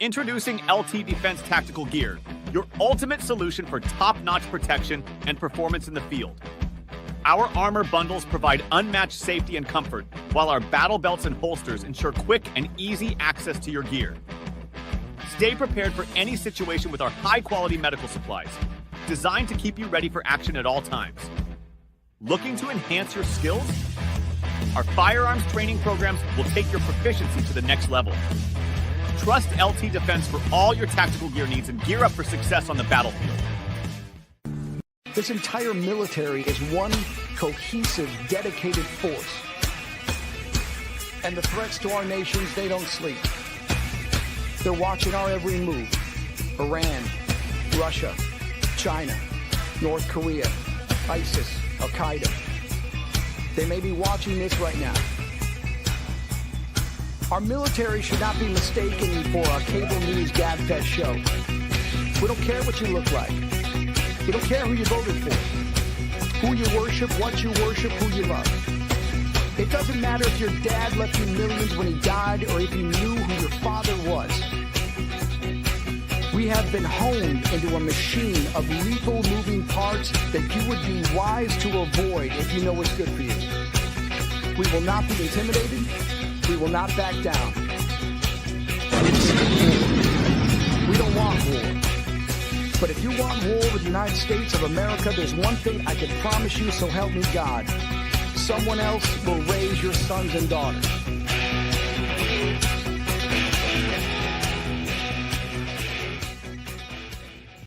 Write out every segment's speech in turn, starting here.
Introducing LT Defense Tactical Gear, your ultimate solution for top-notch protection and performance in the field. Our armor bundles provide unmatched safety and comfort, while our battle belts and holsters ensure quick and easy access to your gear. Stay prepared for any situation with our high-quality medical supplies, designed to keep you ready for action at all times. Looking to enhance your skills? Our firearms training programs will take your proficiency to the next level. Trust LT Defense for all your tactical gear needs and gear up for success on the battlefield. This entire military is one cohesive, dedicated force. And the threats to our nations, they don't sleep. They're watching our every move. Iran, Russia, China, North Korea, ISIS, Al-Qaeda. They may be watching this right now. Our military should not be mistaken for a cable news gabfest show. We don't care what you look like. We don't care who you voted for, who you worship, what you worship, who you love. It doesn't matter if your dad left you millions when he died or if you knew who your father was. We have been honed into a machine of lethal moving parts that you would be wise to avoid if you know what's good for you. We will not be intimidated. We will not back down. We don't want war. But if you want war with the United States of America, there's one thing I can promise you, so help me God. Someone else will raise your sons and daughters.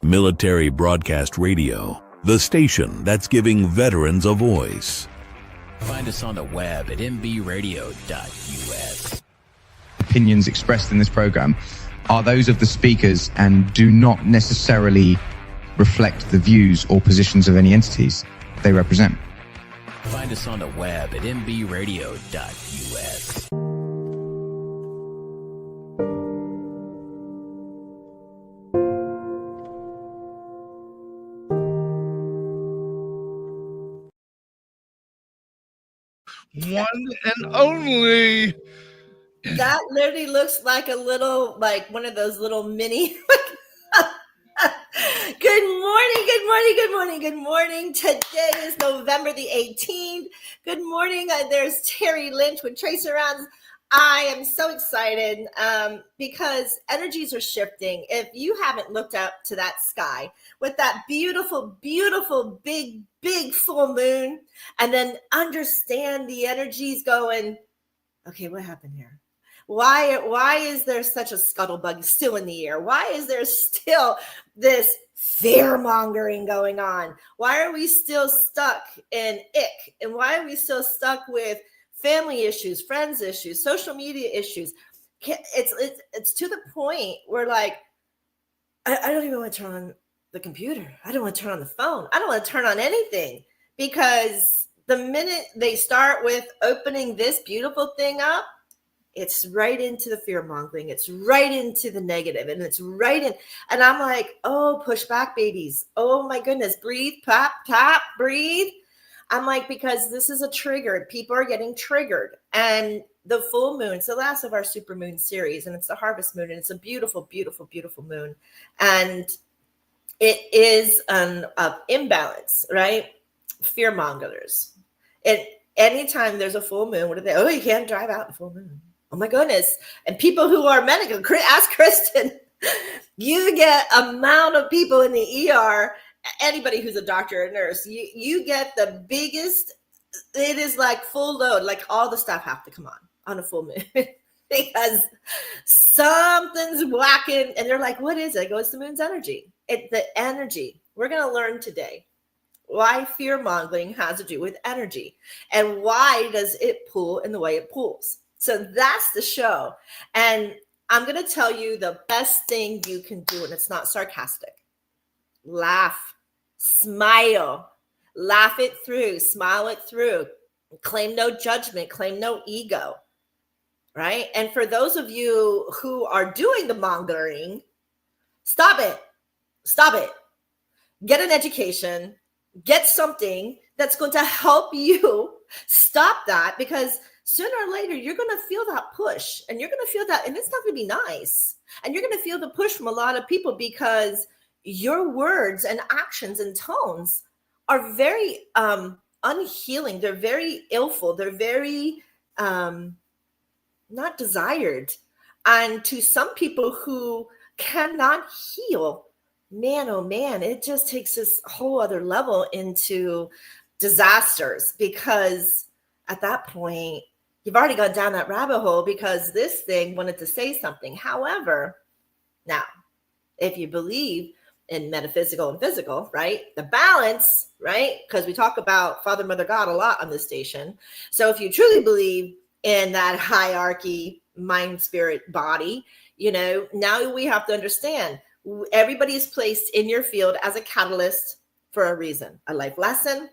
Military Broadcast Radio, the station that's giving veterans a voice. Find us on the web at mbradio.us. Opinions expressed in this program are those of the speakers and do not necessarily reflect the views or positions of any entities they represent. Find us on the web at mbradio.us. One and only. That literally looks like a little, like one of those little mini. Good morning, good morning, good morning, good morning. Today is November the 18th. Good morning. There's Terry Lynch with Tracer Rounds. I am so excited because energies are shifting. If you haven't looked up to that sky with that beautiful, beautiful, big full moon, and then understand the energies going, okay, what happened here? Why is there such a scuttlebug still in the air? Why is there still this fear mongering going on? Why are we still stuck in ick? And why are we still stuck with family issues, friends issues, social media issues? It's to the point where, like, I don't even want to turn on the computer. I don't want to turn on the phone. I don't want to turn on anything, because the minute they start with opening this beautiful thing up, it's right into the fear mongering. It's right into the negative, and it's right in. And I'm like, oh, push back, babies. Oh my goodness. Breathe, pop, tap, breathe. I'm like, because this is a trigger. People are getting triggered. And the full moon, it's the last of our super moon series, and it's the harvest moon, and it's a beautiful, beautiful, beautiful moon. And it is an imbalance, right? Fear mongers. And anytime there's a full moon, what do they? Oh, you can't drive out in full moon. Oh my goodness. And people who are medical, ask Kristen, you get amount of people in the ER, anybody who's a doctor or nurse, you get the biggest, it is like full load, like all the staff have to come on a full moon because something's whacking, and they're like, what is it? I go, it's the moon's energy. It's the energy. We're going to learn today why fear mongering has to do with energy, and why does it pull in the way it pulls. So that's the show. And I'm going to tell you the best thing you can do, and it's not sarcastic. Laugh, smile, laugh it through, smile it through, claim no judgment, claim no ego, right? And for those of you who are doing the mongering, stop it. Stop it. Get an education, get something that's going to help you stop that, because sooner or later, you're going to feel that push, and you're going to feel that, and it's not going to be nice. And you're going to feel the push from a lot of people because your words and actions and tones are very unhealing. They're very illful. They're very not desired. And to some people who cannot heal, man, oh man, it just takes this whole other level into disasters, because at that point, you've already gone down that rabbit hole because this thing wanted to say something. However, now, if you believe in metaphysical and physical, right? The balance, right? Because we talk about Father, Mother, God a lot on this station. So if you truly believe in that hierarchy, mind, spirit, body, now we have to understand everybody is placed in your field as a catalyst for a reason, a life lesson,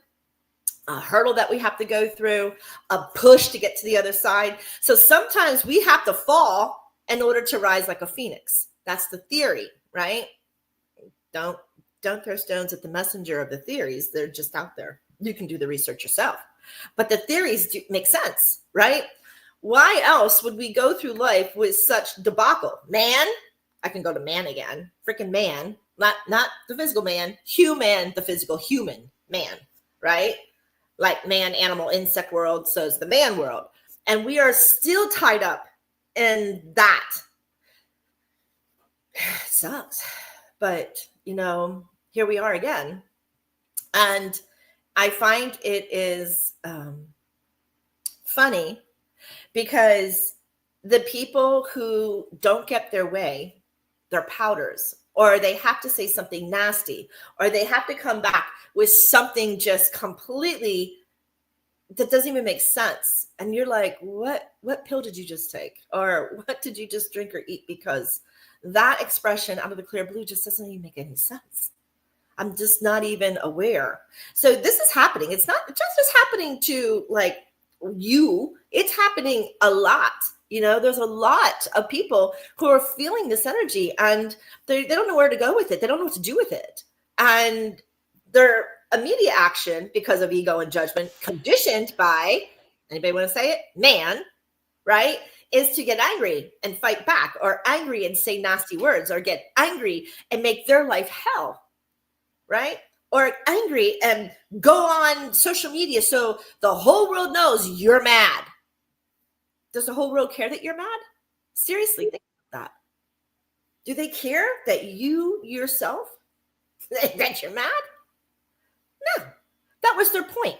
a hurdle that we have to go through, a push to get to the other side. So sometimes we have to fall in order to rise like a phoenix. That's the theory, right? Don't throw stones at the messenger of the theories. They're just out there. You can do the research yourself. But the theories do make sense, right? Why else would we go through life with such debacle? Man, I can go to man again. Freaking man, not the physical man, human, the physical human man, right? Like man, animal, insect world, so is the man world. And we are still tied up in that. It sucks. But, here we are again. And I find it is funny because the people who don't get their way, they're powders, or they have to say something nasty, or they have to come back with something just completely that doesn't even make sense. And you're like, what pill did you just take? Or what did you just drink or eat? Because that expression out of the clear blue just doesn't even make any sense. I'm just not even aware. So this is happening. It's not just happening to like you. It's happening a lot. There's a lot of people who are feeling this energy and they don't know where to go with it. They don't know what to do with it. And their immediate action, because of ego and judgment, conditioned by, anybody want to say it? Man, right? Is to get angry and fight back, or angry and say nasty words, or get angry and make their life hell, right? Or angry and go on social media so the whole world knows you're mad. Does the whole world care that you're mad? Seriously, think about that. Do they care that you yourself, that you're mad? No, that was their point.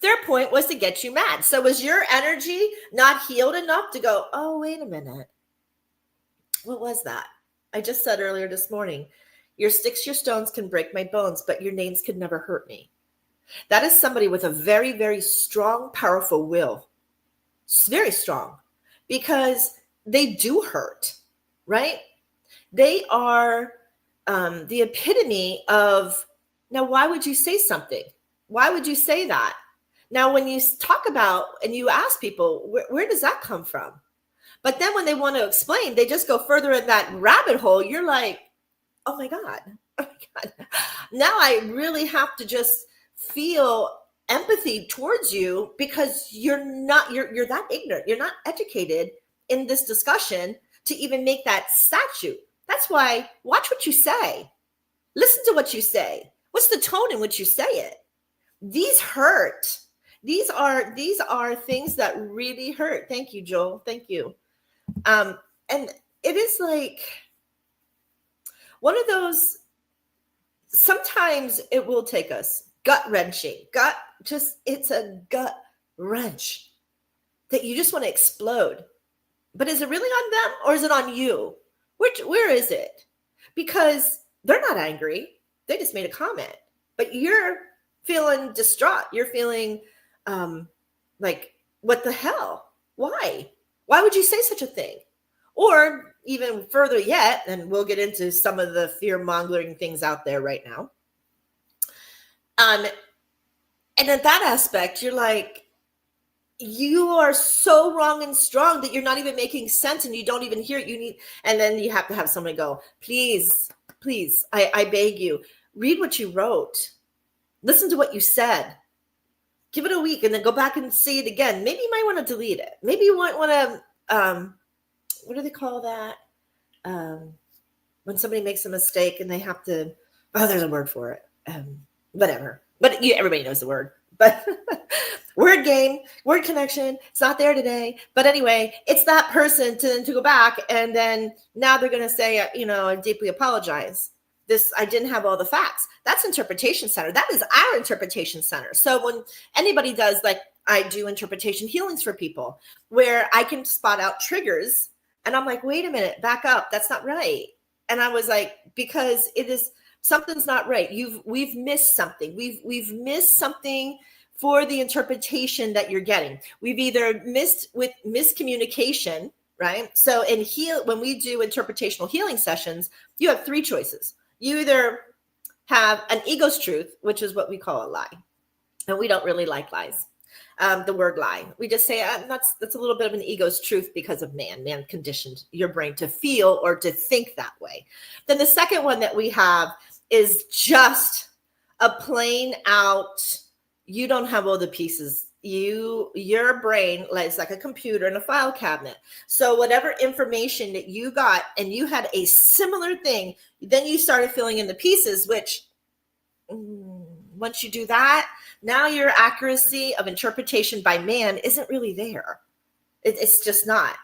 Their point was to get you mad. So was your energy not healed enough to go, oh, wait a minute. What was that? I just said earlier this morning, your sticks, your stones can break my bones, but your names could never hurt me. That is somebody with a very, very strong, powerful will. It's very strong, because they do hurt, right? They are the epitome of, now, why would you say something? Why would you say that? Now, when you talk about and you ask people, where does that come from? But then when they want to explain, they just go further in that rabbit hole. You're like, oh my God. Now I really have to just feel empathy towards you, because you're that ignorant. You're not educated in this discussion to even make that statue. That's why watch what you say. Listen to what you say. What's the tone in which you say it? These hurt. These are things that really hurt. Thank you, Joel. Thank you. And it is like one of those, sometimes it will take us gut-wrenching. It's a gut wrench that you just want to explode. But is it really on them, or is it on you? Where is it? Because they're not angry. They just made a comment. But you're feeling distraught. You're feeling like, what the hell? Why? Why would you say such a thing? Or even further yet, and we'll get into some of the fear-mongering things out there right now. And in that aspect, you're like, you are so wrong and strong that you're not even making sense, and you don't even hear it. And then you have to have someone go, please, I beg you, read what you wrote. Listen to what you said. Give it a week and then go back and see it again. Maybe you might want to delete it. Maybe you might want to, what do they call that? When somebody makes a mistake and they have to, oh, there's a word for it. Whatever. But everybody knows the word. But word game, word connection, it's not there today. But anyway, it's that person to go back, and then now they're going to say, I deeply apologize. I didn't have all the facts. That's interpretation center. That is our interpretation center. So when anybody does, like I do interpretation healings for people, where I can spot out triggers, and I'm like, wait a minute, back up. That's not right. And I was like, because something's not right. We've missed something. We've missed something for the interpretation that you're getting. We've either missed with miscommunication, right? So when we do interpretational healing sessions, you have three choices. You either have an ego's truth, which is what we call a lie. And we don't really like lies. The word lie. We just say that's a little bit of an ego's truth because of man. Man conditioned your brain to feel or to think that way. Then the second one that we have is just a plain out, you don't have all the pieces. Your brain is like a computer and a file cabinet. So whatever information that you got and you had a similar thing, then you started filling in the pieces, which once you do that, now your accuracy of interpretation by man isn't really there. It's just not.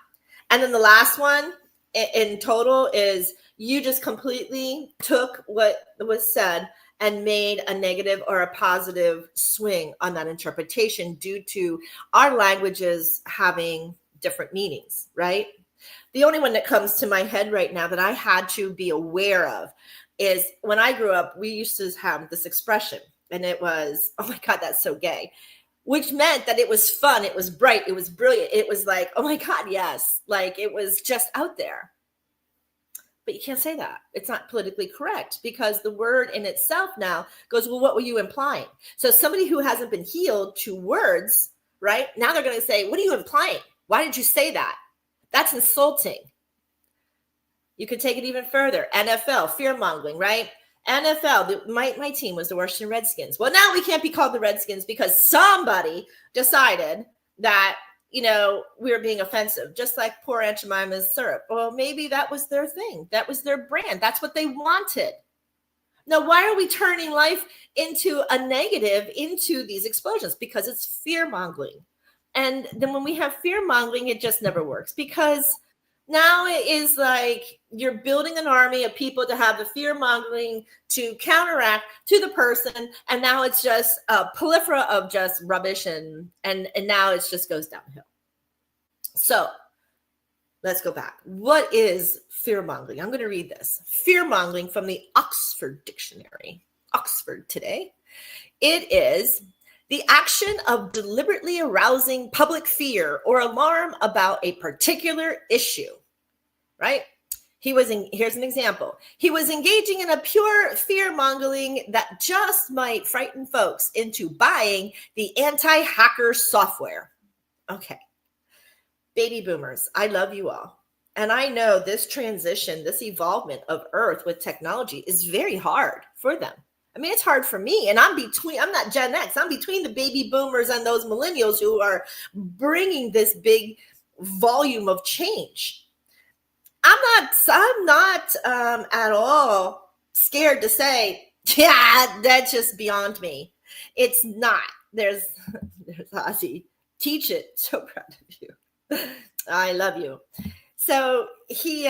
And then the last one in total is you just completely took what was said and made a negative or a positive swing on that interpretation due to our languages having different meanings, right? The only one that comes to my head right now that I had to be aware of is when I grew up, we used to have this expression, and it was, oh my God, that's so gay, which meant that it was fun. It was bright. It was brilliant. It was like, oh my God, yes. Like it was just out there. But you can't say that. It's not politically correct because the word in itself now goes, well, what were you implying? So somebody who hasn't been healed to words, right? Now they're going to say, what are you implying? Why did you say that? That's insulting. You could take it even further. NFL, fear-mongering, right? NFL, my team was the Washington Redskins. Well, now we can't be called the Redskins because somebody decided that we were being offensive, just like poor Aunt Jemima's syrup. Well, maybe that was their thing. That was their brand. That's what they wanted. Now, why are we turning life into a negative, into these explosions? Because it's fear-mongering. And then when we have fear-mongering, it just never works because now it is like you're building an army of people to have the fear-mongering to counteract to the person. And now it's just a plethora of just rubbish. And now it just goes downhill. So let's go back. What is fear-mongering? I'm going to read this. Fear-mongering from the Oxford Dictionary. Oxford today. It is the action of deliberately arousing public fear or alarm about a particular issue, right? Here's an example. He was engaging in a pure fear-mongering that just might frighten folks into buying the anti-hacker software. Okay. Baby boomers, I love you all. And I know this transition, this evolvement of Earth with technology is very hard for them. I mean, it's hard for me, and I'm not Gen X. I'm between the baby boomers and those millennials who are bringing this big volume of change. I'm not at all scared to say, yeah, that's just beyond me. It's not. There's Ozzy. Teach it. So proud of you. I love you. So he's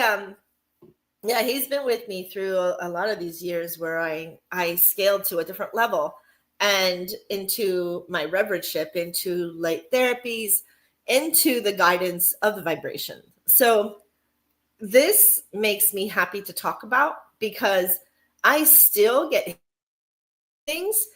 been with me through a lot of these years where I scaled to a different level and into my reverendship, into light therapies, into the guidance of the vibration. So this makes me happy to talk about because I still get things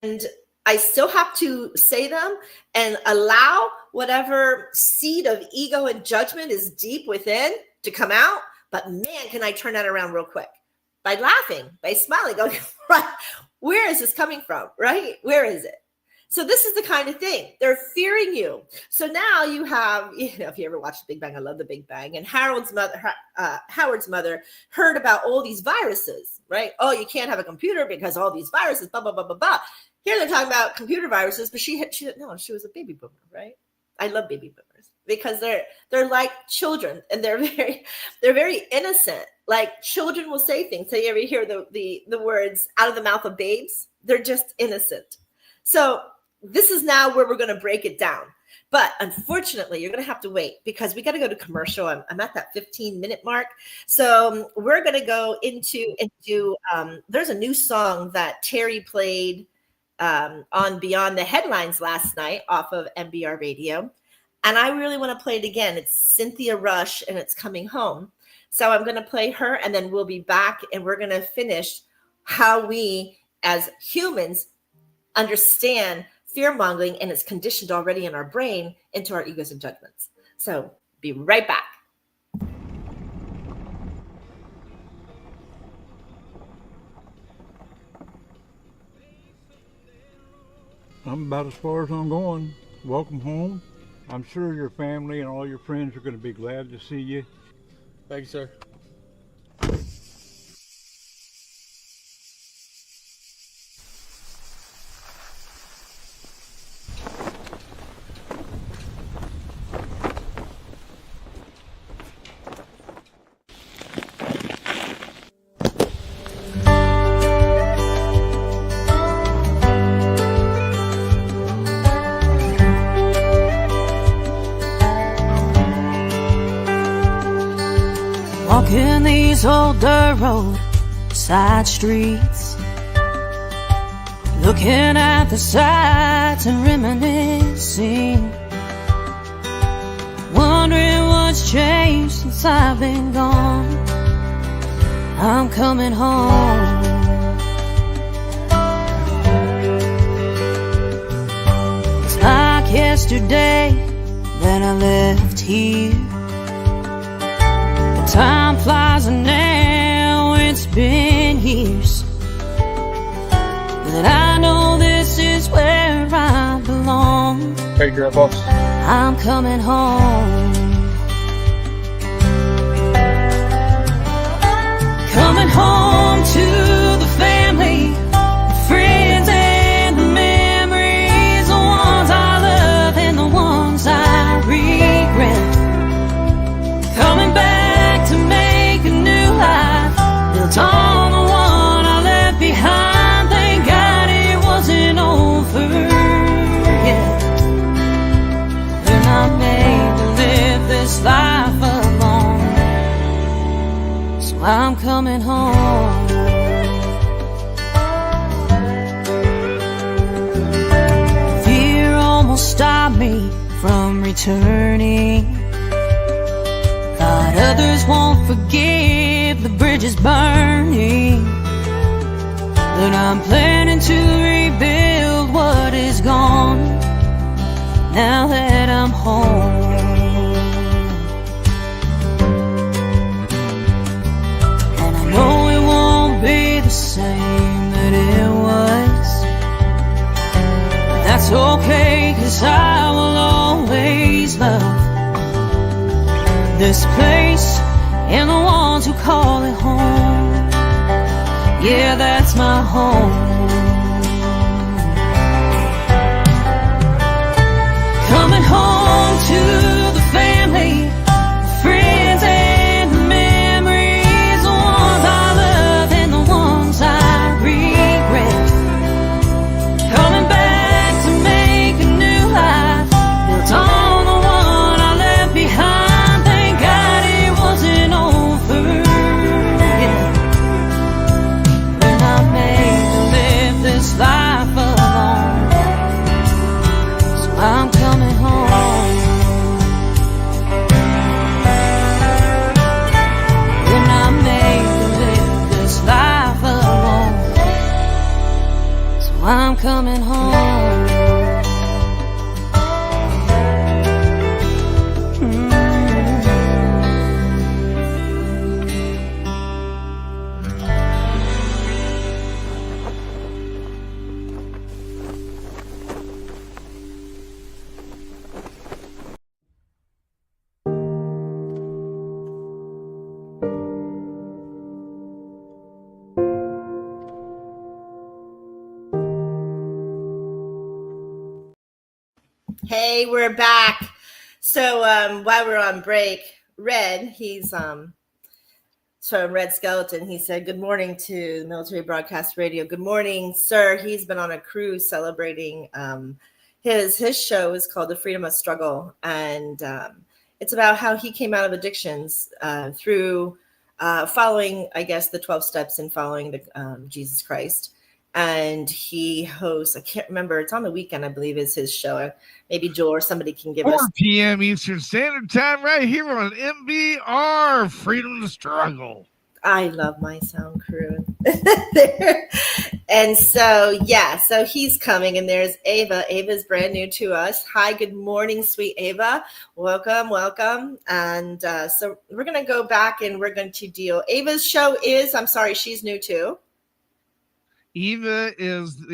and I still have to say them and allow whatever seed of ego and judgment is deep within to come out. But man, can I turn that around real quick by laughing, by smiling, going, right, where is this coming from, right? Where is it? So this is the kind of thing. They're fearing you. So now you have, if you ever watched The Big Bang, I love The Big Bang. And Howard's mother heard about all these viruses, right? Oh, you can't have a computer because all these viruses, blah, blah, blah, blah, blah. Here they're talking about computer viruses, but she was a baby boomer, right? I love baby boomers because they're like children, and they're very innocent. Like children will say things. So you ever hear the words out of the mouth of babes? They're just innocent. So this is now where we're going to break it down. But unfortunately, you're going to have to wait because we got to go to commercial. I'm at that 15-minute mark. So we're going to go into there's a new song that Terry played on Beyond the Headlines last night off of MBR Radio. And I really want to play it again. It's Cynthia Rush and it's Coming Home. So I'm going to play her and then we'll be back and we're going to finish how we as humans understand fear-mongering, and it's conditioned already in our brain into our egos and judgments. So be right back. I'm about as far as I'm going. Welcome home. I'm sure your family and all your friends are going to be glad to see you. Thank you, sir. Walking these old dirt road side streets, looking at the sights and reminiscing, wondering what's changed since I've been gone. I'm coming home. It's like yesterday that I left here. Time flies and now it's been years, but I know this is where I belong. Hey, Grandpa. I'm coming home. Coming home to the family, the friends and the memories, the ones I love and the ones I regret. Coming back to make a new life, built on the one I left behind. Thank God it wasn't over yet. We're not made to live this life alone, so I'm coming home. Fear almost stopped me from returning. Thought others won't forgive the bridges burning, but I'm planning to rebuild what is gone now that I'm home. And I know it won't be the same that it was, but that's okay, 'cause I will always love this place and the ones who call it home. Yeah, that's my home. Coming home to the family, friends and the memories, the ones I love and the ones I regret. Coming back to make a new life, built on the one I left behind. Life alone, so I'm coming home. We're not made to live this life alone, so I'm coming home. Hey, we're back. So while we're on break, Red, he's from Red Skeleton. He said, "Good morning to Military Broadcast Radio." Good morning, sir. He's been on a cruise celebrating. His show is called The Freedom of Struggle, and it's about how he came out of addictions through following, I guess, the 12 steps and following the Jesus Christ. And he hosts, I can't remember, it's on the weekend, I believe is his show. Maybe Joel or somebody can give 4 us. p.m. Eastern Standard Time right here on MBR, Freedom to Struggle. I love my sound crew. And so, yeah, so he's coming, and there's Ava. Ava's brand new to us. Hi, good morning, sweet Ava. Welcome. And so we're going to go back and we're going to deal. Ava's show is, I'm sorry, she's new too. Eva is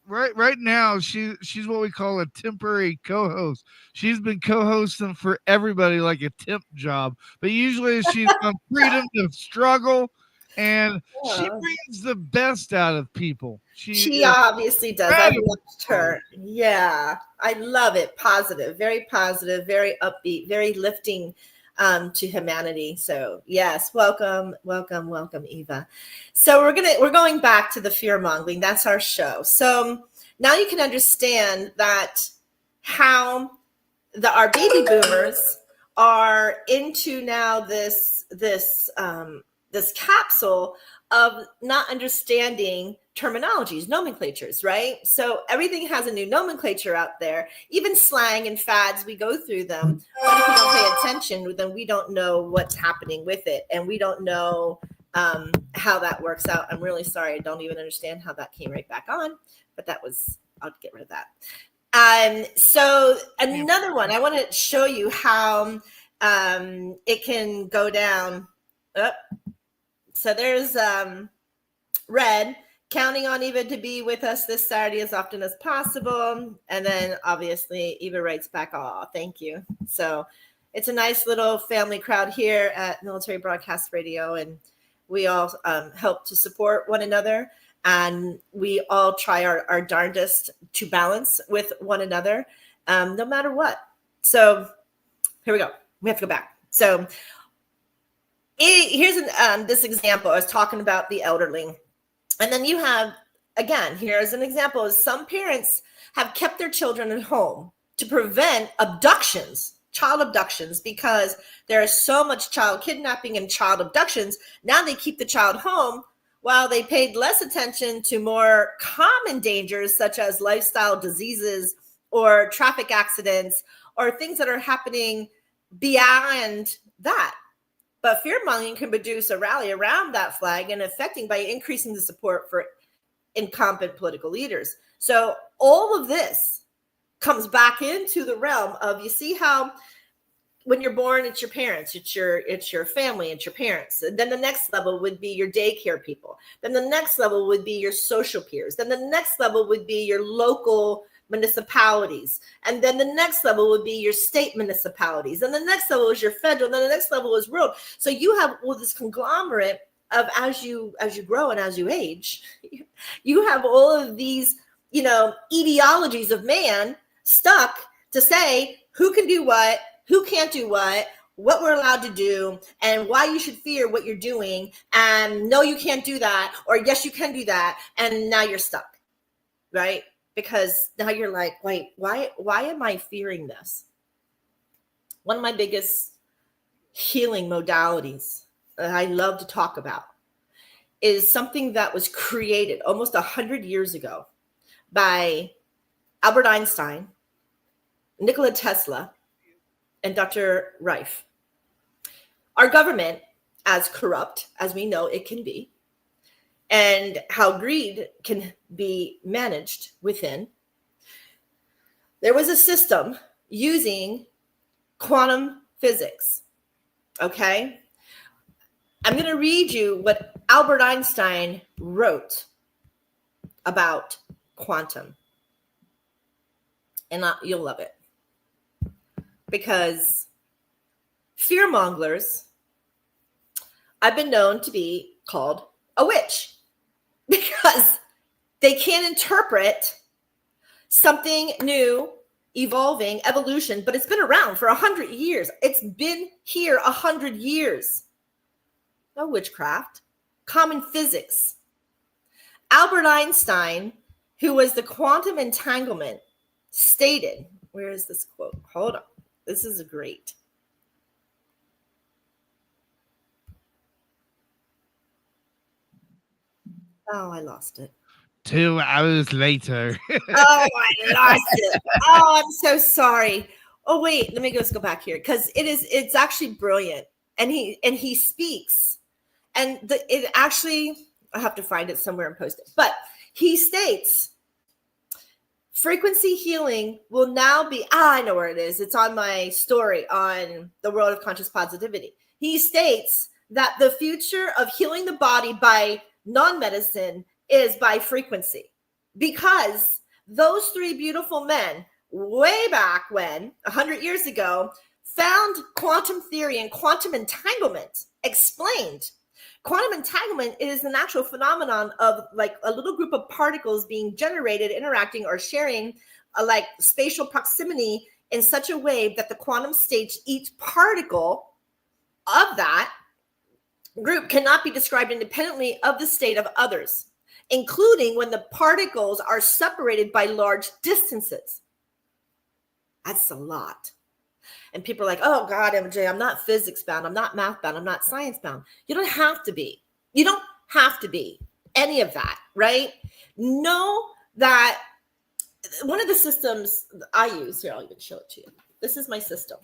right now she's what we call a temporary co-host. She's been co-hosting for everybody like a temp job, but usually she's on Freedom to Struggle, and she brings the best out of people. She obviously does. I've watched her. Yeah, I love it. Positive, very upbeat, very lifting to humanity. So yes, welcome, Eva. So we're going back to the fear mongering. That's our show. So now you can understand that how our baby boomers are into now this capsule of not understanding terminologies, nomenclatures, right? So everything has a new nomenclature out there, even slang and fads, we go through them. But if we don't pay attention, then we don't know what's happening with it. And we don't know how that works out. I'm really sorry. I don't even understand how that came right back on, but I'll get rid of that. So another one, I want to show you how it can go down. So there's Red, counting on Eva to be with us this Saturday as often as possible. And then obviously Eva writes back, "Aw, thank you." So it's a nice little family crowd here at Military Broadcast Radio. And we all help to support one another. And we all try our darndest to balance with one another, no matter what. So here we go. We have to go back. So here's this example. I was talking about the elderly. And then you have, again, here's an example. Some parents have kept their children at home to prevent child abductions, because there is so much child kidnapping and child abductions. Now they keep the child home while they paid less attention to more common dangers, such as lifestyle diseases or traffic accidents or things that are happening beyond that. But fear-mongering can produce a rally around that flag and affecting by increasing the support for incompetent political leaders. So all of this comes back into the realm of, you see how when you're born, it's your parents, it's your family, it's your parents. And then the next level would be your daycare people. Then the next level would be your social peers. Then the next level would be your local municipalities. And then the next level would be your state municipalities. And the next level is your federal. And then the next level is world. So you have this conglomerate of, as you grow and as you age, you have all of these, ideologies of man stuck to say who can do what, who can't do what we're allowed to do, and why you should fear what you're doing. And no, you can't do that. Or yes, you can do that. And now you're stuck, right? Because now you're like, wait, why am I fearing this? One of my biggest healing modalities that I love to talk about is something that was created almost 100 years ago by Albert Einstein, Nikola Tesla, and Dr. Reif. Our government, as corrupt as we know it can be, and how greed can be managed within, there was a system using quantum physics. Okay? I'm going to read you what Albert Einstein wrote about quantum. And you'll love it. Because fearmongers, I've been known to be called a witch, because they can't interpret something new evolving, evolution, but it's been around for 100 years. It's been here 100 years. No witchcraft, common physics. Albert Einstein, who was the quantum entanglement, stated, where is this quote? Hold on. This is great. Oh, I lost it. 2 hours later. Oh, I lost it. Oh, I'm so sorry. Oh, wait, let me just go back here because it's actually brilliant. And he speaks. And it actually, I have to find it somewhere and post it. But he states, frequency healing will now be, I know where it is. It's on my story on the World of Conscious Positivity. He states that the future of healing the body by non-medicine is by frequency, because those 3 beautiful men way back when, 100 years ago, found quantum theory and quantum entanglement explained. Quantum entanglement is the natural phenomenon of like a little group of particles being generated, interacting, or sharing like spatial proximity in such a way that the quantum states, each particle of that group cannot be described independently of the state of others, including when the particles are separated by large distances. That's a lot. And people are like, oh God, MJ, I'm not physics bound. I'm not math bound. I'm not science bound. You don't have to be. You don't have to be any of that, right? Know that one of the systems I use, here, I'll even show it to you. This is my system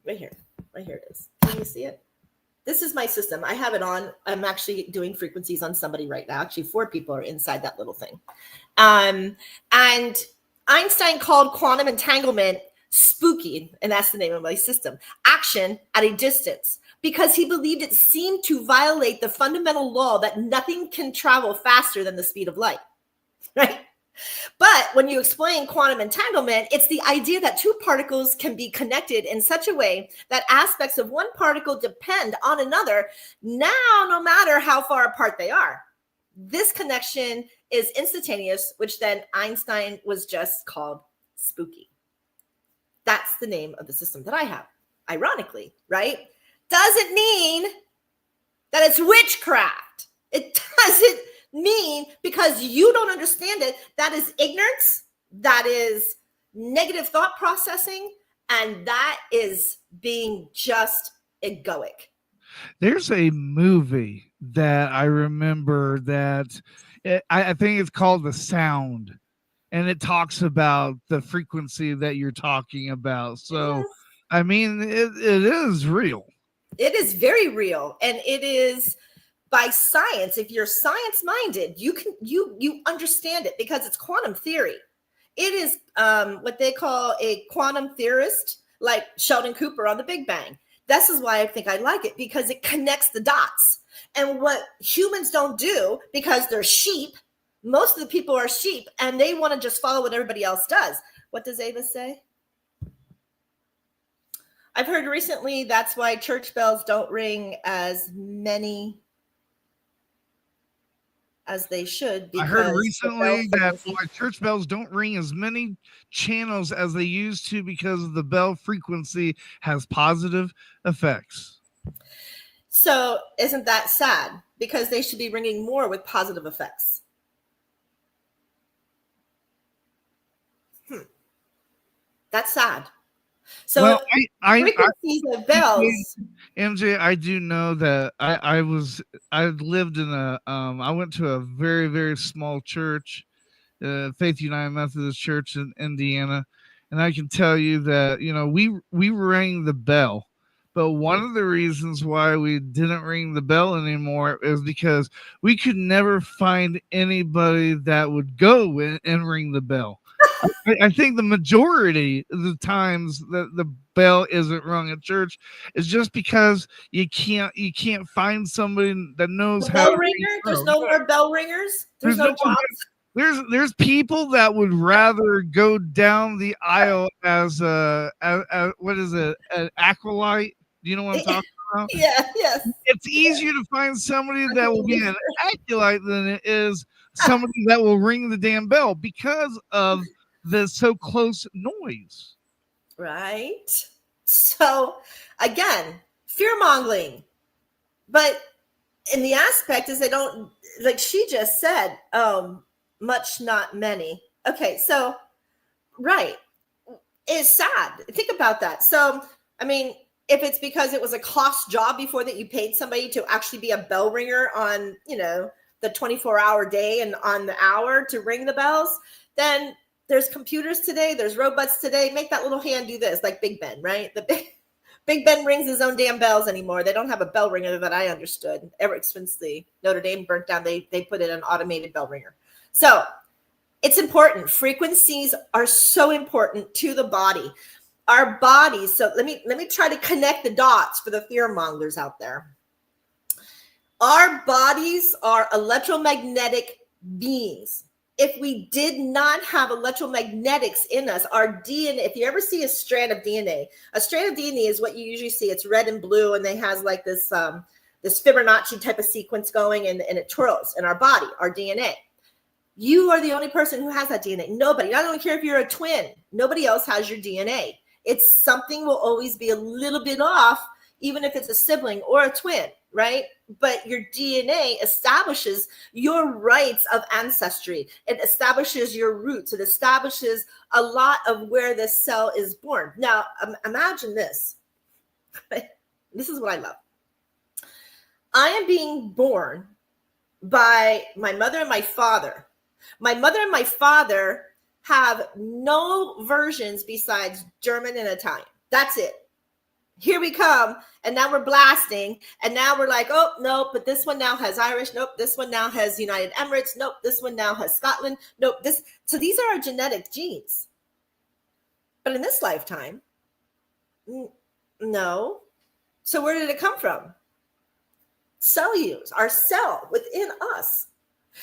right here. Right here it is. Can you see it? This is my system. I have it on. I'm actually doing frequencies on somebody right now. Actually, 4 people are inside that little thing. And Einstein called quantum entanglement spooky, and that's the name of my system, action at a distance, because he believed it seemed to violate the fundamental law that nothing can travel faster than the speed of light, right? But when you explain quantum entanglement, it's the idea that 2 particles can be connected in such a way that aspects of one particle depend on another, now no matter how far apart they are. This connection is instantaneous, which then Einstein was just called spooky. That's the name of the system that I have, ironically, right? Doesn't mean that it's witchcraft. It doesn't mean because you don't understand it, that is ignorance, that is negative thought processing, and that is being just egoic. There's a movie that I remember that I think it's called The Sound, and it talks about the frequency that you're talking about. So, yes. I mean, it is real. It is very real, and it is by science. If you're science minded, you understand it because it's quantum theory. It is what they call a quantum theorist, like Sheldon Cooper on the Big Bang. This is why I think I like it, because it connects the dots. And what humans don't do, because they're sheep, most of the people are sheep, and they want to just follow what everybody else does. What does Ava say? I've heard recently that's why church bells don't ring as many as they should. I heard recently that why church bells don't ring as many channels as they used to, because the bell frequency has positive effects. So isn't that sad? Because they should be ringing more with positive effects. That's sad. So well, frequencies of bells. MJ, I do know that I lived in I went to a very, very small church, Faith United Methodist Church in Indiana. And I can tell you that, we rang the bell. But one of the reasons why we didn't ring the bell anymore is because we could never find anybody that would go and ring the bell. I think the majority of the times that the bell isn't rung at church is just because you can't find somebody that knows how to ring. There's no more bell ringers. There's no jobs. There's people that would rather go down the aisle as what is it, an acolyte? Do you know what I'm talking about? Yeah, yes. It's easier to find somebody that will be an acolyte than it is somebody that will ring the damn bell, because of the so close noise. Right. So again, fear mongering. But in the aspect is they don't, like she just said, much, not many. Okay, so right. It's sad. Think about that. So, I mean, if it's because it was a cost job before that you paid somebody to actually be a bell ringer on, the 24-hour day and on the hour to ring the bells, then there's computers today, there's robots today. Make that little hand do this, like Big Ben, right? Big Ben rings his own damn bells anymore. They don't have a bell ringer that I understood. Ever since the Notre Dame burnt down, they put in an automated bell ringer. So it's important. Frequencies are so important to the body. Our bodies. So let me try to connect the dots for the fear mongers out there. Our bodies are electromagnetic beings. If we did not have electromagnetics in us, our DNA, if you ever see a strand of DNA is what you usually see. It's red and blue, and they has like this this Fibonacci type of sequence going, and it twirls in our body, our DNA. You are the only person who has that DNA. Nobody. I don't care if you're a twin. Nobody else has your DNA. It's something will always be a little bit off, even if it's a sibling or a twin, right? But your DNA establishes your rights of ancestry. It establishes your roots. It establishes a lot of where this cell is born. Now, imagine this. This is what I love. I am being born by my mother and my father. My mother and my father have no versions besides German and Italian. That's it. Here we come, and now we're blasting, and now we're like, oh, no, but this one now has Irish. Nope, this one now has United Emirates. Nope, this one now has Scotland. Nope, this. So these are our genetic genes. But in this lifetime, no. So where did it come from? Cellules, our cell within us.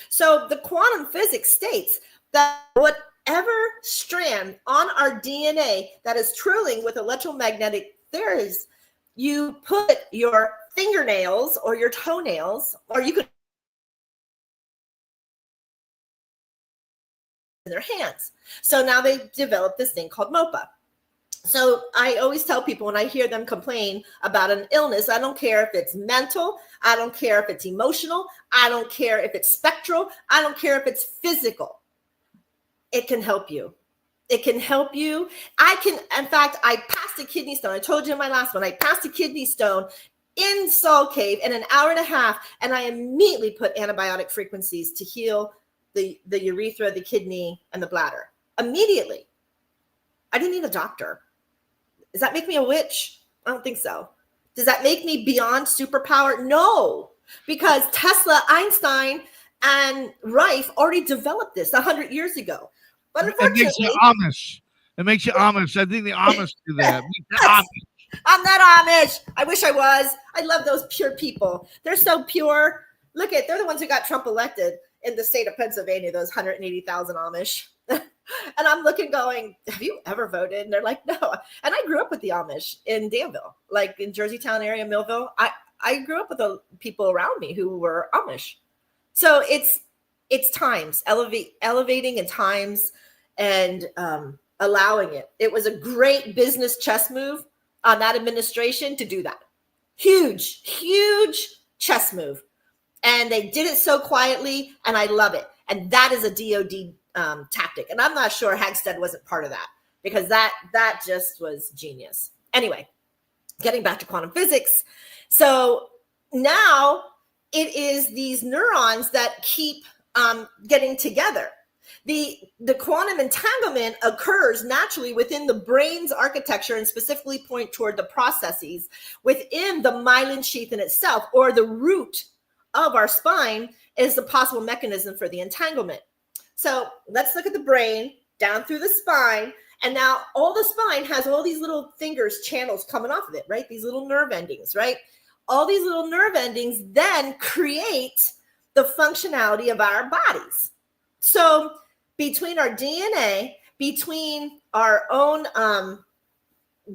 So the quantum physics states that whatever strand on our DNA that is twirling with electromagnetic theories, you put your fingernails or your toenails, or you could in their hands. So now they developed this thing called MOPA. So I always tell people when I hear them complain about an illness, I don't care if it's mental, I don't care if it's emotional, I don't care if it's spectral, I don't care if it's physical. It can help you. It can help you. In fact, I passed a kidney stone. I told you in my last one, I passed a kidney stone in Soul Cave in an hour and a half, and I immediately put antibiotic frequencies to heal the urethra, the kidney, and the bladder. Immediately. I didn't need a doctor. Does that make me a witch? I don't think so. Does that make me beyond superpower? No, because Tesla, Einstein, and Rife already developed this 100 years ago. But unfortunately, it makes you Amish. It makes you Amish. I think the Amish do that. I'm not Amish. I wish I was. I love those pure people. They're so pure. Look at, they're the ones who got Trump elected in the state of Pennsylvania, those 180,000 Amish. And I'm looking going, have you ever voted? And they're like, no. And I grew up with the Amish in Danville, like in Jerseytown area, Millville. I grew up with the people around me who were Amish. So it's times, elevating in times and allowing it. It was a great business chess move on that administration to do that. Huge, huge chess move. And they did it so quietly, and I love it. And that is a DOD tactic. And I'm not sure Hagstead wasn't part of that, because that just was genius. Anyway, getting back to quantum physics. So now it is these neurons that keep getting together. The quantum entanglement occurs naturally within the brain's architecture and specifically point toward the processes within the myelin sheath in itself, or the root of our spine is the possible mechanism for the entanglement. So let's look at the brain down through the spine. And now all the spine has all these little fingers, channels coming off of it, right? These little nerve endings, right? All these little nerve endings then create the functionality of our bodies. So between our DNA, between our own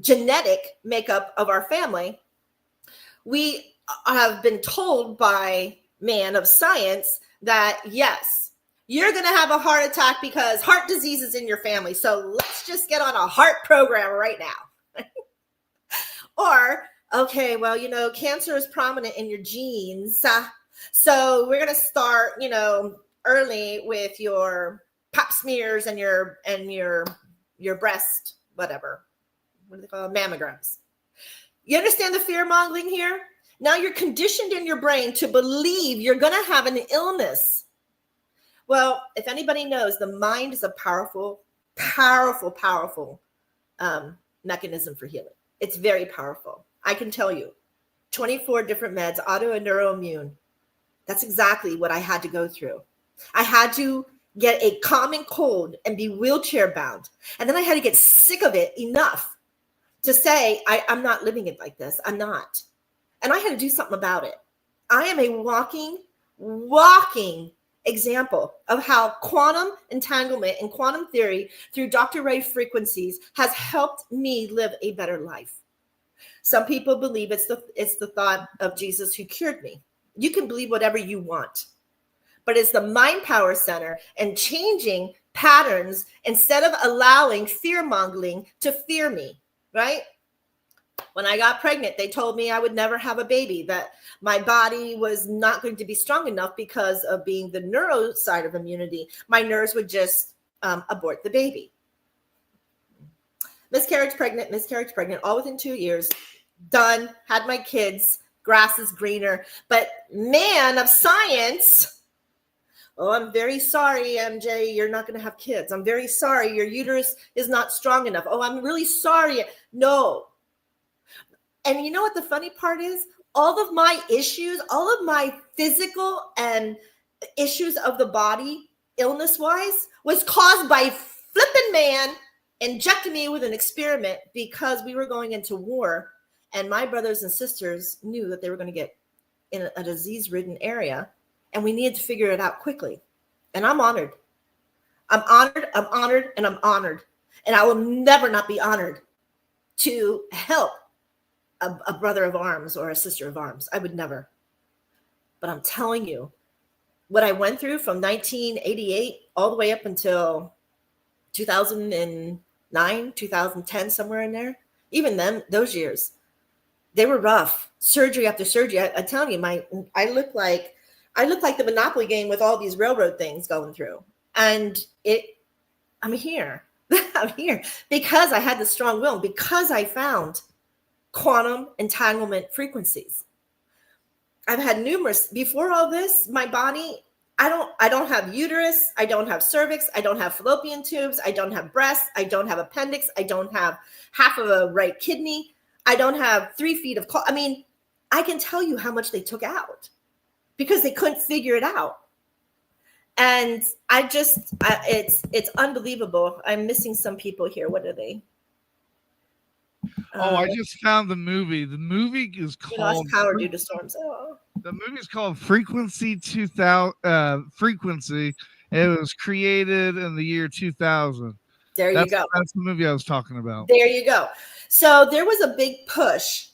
genetic makeup of our family, we have been told by man of science that yes, you're going to have a heart attack because heart disease is in your family. So let's just get on a heart program right now. Or, okay, well, cancer is prominent in your genes. So we're going to start, early with your pap smears and your breast, whatever. What do they call mammograms? You understand the fear mongering here? Now you're conditioned in your brain to believe you're going to have an illness. Well, if anybody knows, the mind is a powerful, powerful, powerful mechanism for healing. It's very powerful. I can tell you, 24 different meds, auto and neuroimmune. That's exactly what I had to go through. I had to get a common cold and be wheelchair bound. And then I had to get sick of it enough to say, I'm not living it like this. I'm not. And I had to do something about it. I am a walking example of how quantum entanglement and quantum theory through Dr. Ray frequencies has helped me live a better life. Some people believe it's the thought of Jesus who cured me. You can believe whatever you want, but it's the mind power center and changing patterns instead of allowing fear mongering to fear me, right? When I got pregnant, they told me I would never have a baby, that my body was not going to be strong enough because of being the neuro side of immunity. My nerves would just abort the baby. Miscarriage, pregnant, all within 2 years. Done, had my kids, grass is greener. But man of science, oh, I'm very sorry, MJ, you're not going to have kids. I'm very sorry, your uterus is not strong enough. Oh, I'm really sorry. No. And you know what the funny part is? All of my issues, all of my physical and issues of the body, illness-wise, was caused by flipping man injecting me with an experiment because we were going into war. And my brothers and sisters knew that they were going to get in a disease-ridden area, and we needed to figure it out quickly. And I'm honored. I'm honored, and I'm honored. And I will never not be honored to help a brother of arms or a sister of arms. I would never. But I'm telling you, what I went through from 1988 all the way up until 2009, 2010, somewhere in there, even then, those years, they were rough. Surgery after surgery. I'm telling you, I look like the Monopoly game with all these railroad things going through. And I'm here. I'm here because I had the strong will, because I found quantum entanglement frequencies. I've had numerous before all this. My body, I don't have uterus, I don't have cervix, I don't have fallopian tubes, I don't have breasts, I don't have appendix, I don't have half of a right kidney, I don't have 3 feet of I mean, I can tell you how much they took out because they couldn't figure it out. And it's unbelievable. I'm missing some people here. What are they? I just found the movie. The movie is called Power Due to Storms. Oh. The movie is called Frequency 2000. Frequency. It was created in the year 2000. There you go. That's the movie I was talking about. There you go. So there was a big push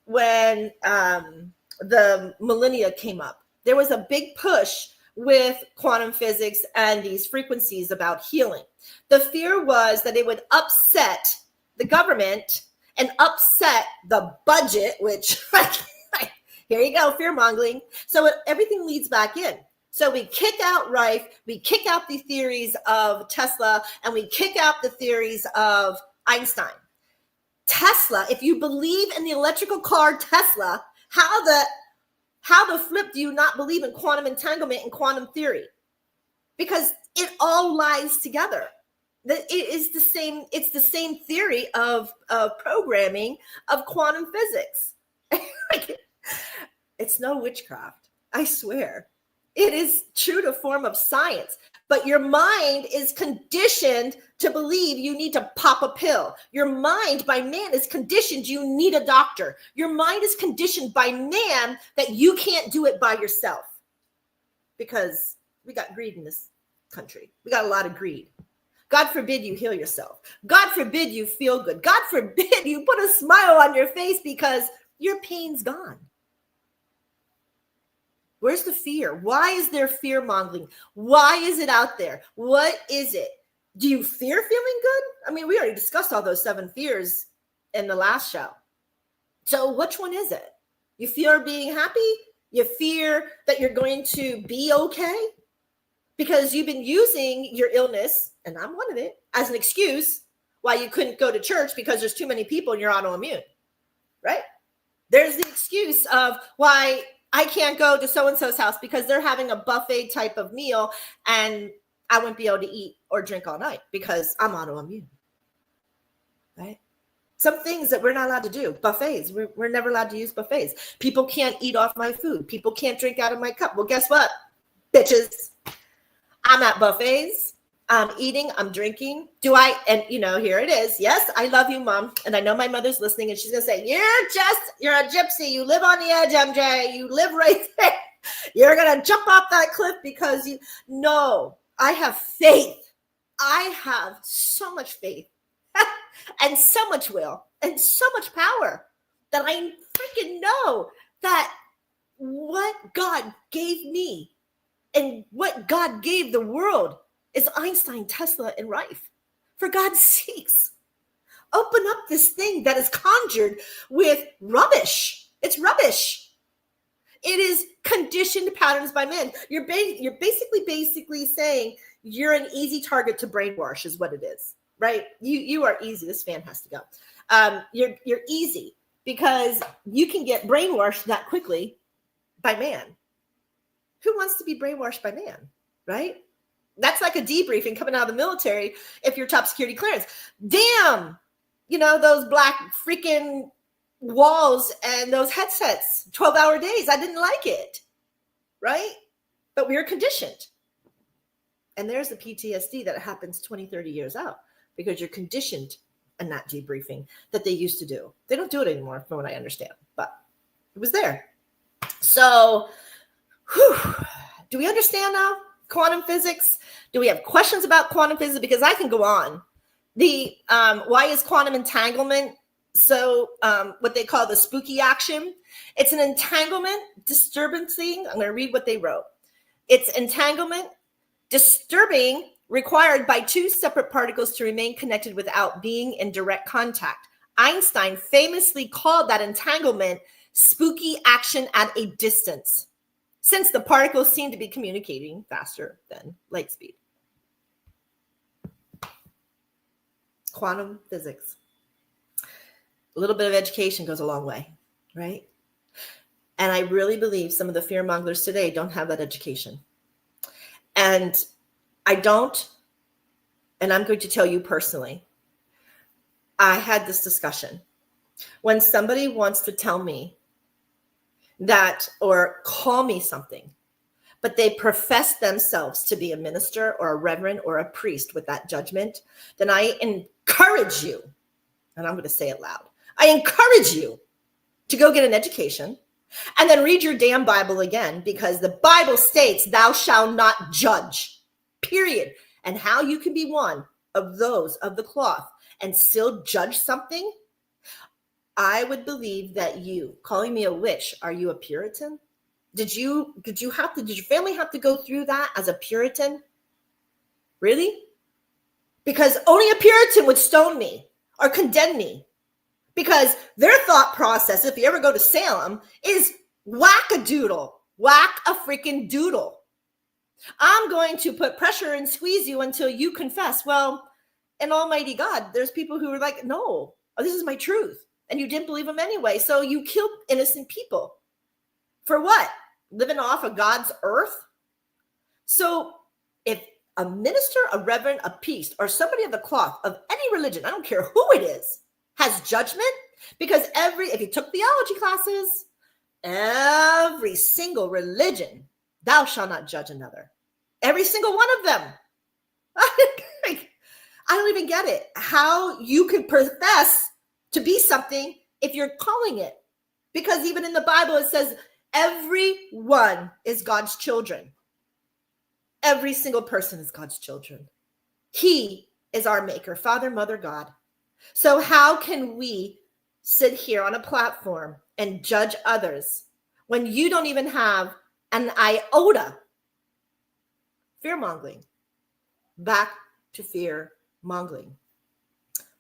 when the millennia came up. There was a big push with quantum physics and these frequencies about healing. The fear was that it would upset the government and upset the budget, which here you go, fear mongering. So everything leads back in. So we kick out Rife, we kick out the theories of Tesla, and we kick out the theories of Einstein. Tesla, if you believe in the electrical car Tesla, how the flip do you not believe in quantum entanglement and quantum theory? Because it all lies together. It's the same theory of programming of quantum physics. It's no witchcraft, I swear. It is true to form of science, but your mind is conditioned to believe you need to pop a pill. Your mind by man is conditioned you need a doctor. Your mind is conditioned by man that you can't do it by yourself because we got greed in this country. We got a lot of greed. God forbid you heal yourself. God forbid you feel good. God forbid you put a smile on your face because your pain's gone. Where's the fear? Why is there fear mongering? Why is it out there? What is it? Do you fear feeling good? I mean, we already discussed all those 7 fears in the last show. So which one is it? You fear being happy? You fear that you're going to be okay? Because you've been using your illness, and I'm one of it, as an excuse why you couldn't go to church because there's too many people and you're autoimmune, right? There's the excuse of why I can't go to so-and-so's house because they're having a buffet type of meal and I wouldn't be able to eat or drink all night because I'm autoimmune, right? Some things that we're not allowed to do, buffets. We're never allowed to use buffets. People can't eat off my food. People can't drink out of my cup. Well, guess what, bitches? I'm at buffets. I'm eating. I'm drinking. And here it is. Yes, I love you, Mom. And I know my mother's listening and she's going to say, you're a gypsy. You live on the edge, MJ. You live right there. You're going to jump off that cliff because no, I have faith. I have so much faith and so much will and so much power that I freaking know that what God gave me and what God gave the world is Einstein, Tesla, and Rife. For God's sakes, open up this thing that is conjured with rubbish. It's rubbish. It is conditioned patterns by men. You're basically saying you're an easy target to brainwash is what it is, right? You are easy. This fan has to go. You're easy because you can get brainwashed that quickly by man. Who wants to be brainwashed by man, right? That's like a debriefing coming out of the military if you're top security clearance. Damn, those black freaking walls and those headsets, 12-hour days. I didn't like it, right? But we were conditioned. And there's the PTSD that happens 20, 30 years out because you're conditioned in that debriefing that they used to do. They don't do it anymore from what I understand, but it was there. So, do we understand now quantum physics? Do we have questions about quantum physics? Because I can go on. Why is quantum entanglement so what they call the spooky action? It's an entanglement disturbance thing. I'm going to read what they wrote. It's entanglement disturbing required by 2 separate particles to remain connected without being in direct contact. Einstein famously called that entanglement spooky action at a distance, since the particles seem to be communicating faster than light speed. Quantum physics. A little bit of education goes a long way, right? And I really believe some of the fear mongers today don't have that education. And I don't, and I'm going to tell you personally, I had this discussion. When somebody wants to tell me that or call me something, but they profess themselves to be a minister or a reverend or a priest with that judgment, then I encourage you, and I'm going to say it loud, I encourage you to go get an education and then read your damn Bible again, because the Bible states thou shalt not judge, period. And how you can be one of those of the cloth and still judge something, I would believe that you calling me a witch, are you a Puritan? Did your family have to go through that as a Puritan? Really? Because only a Puritan would stone me or condemn me, because their thought process, if you ever go to Salem, is whack-a-doodle, whack-a-freaking-doodle. I'm going to put pressure and squeeze you until you confess. Well, in Almighty God, there's people who are like, no, this is my truth. And you didn't believe them anyway. So you killed innocent people. For what? Living off of God's earth? So if a minister, a reverend, a priest, or somebody of the cloth of any religion, I don't care who it is, has judgment, because if you took theology classes, every single religion, thou shalt not judge another. Every single one of them. I don't even get it. How you could profess to be something if you're calling it. Because even in the Bible, it says everyone is God's children. Every single person is God's children. He is our maker, Father, Mother, God. So how can we sit here on a platform and judge others when you don't even have an iota. Fear-mongering. Back to fear-mongering.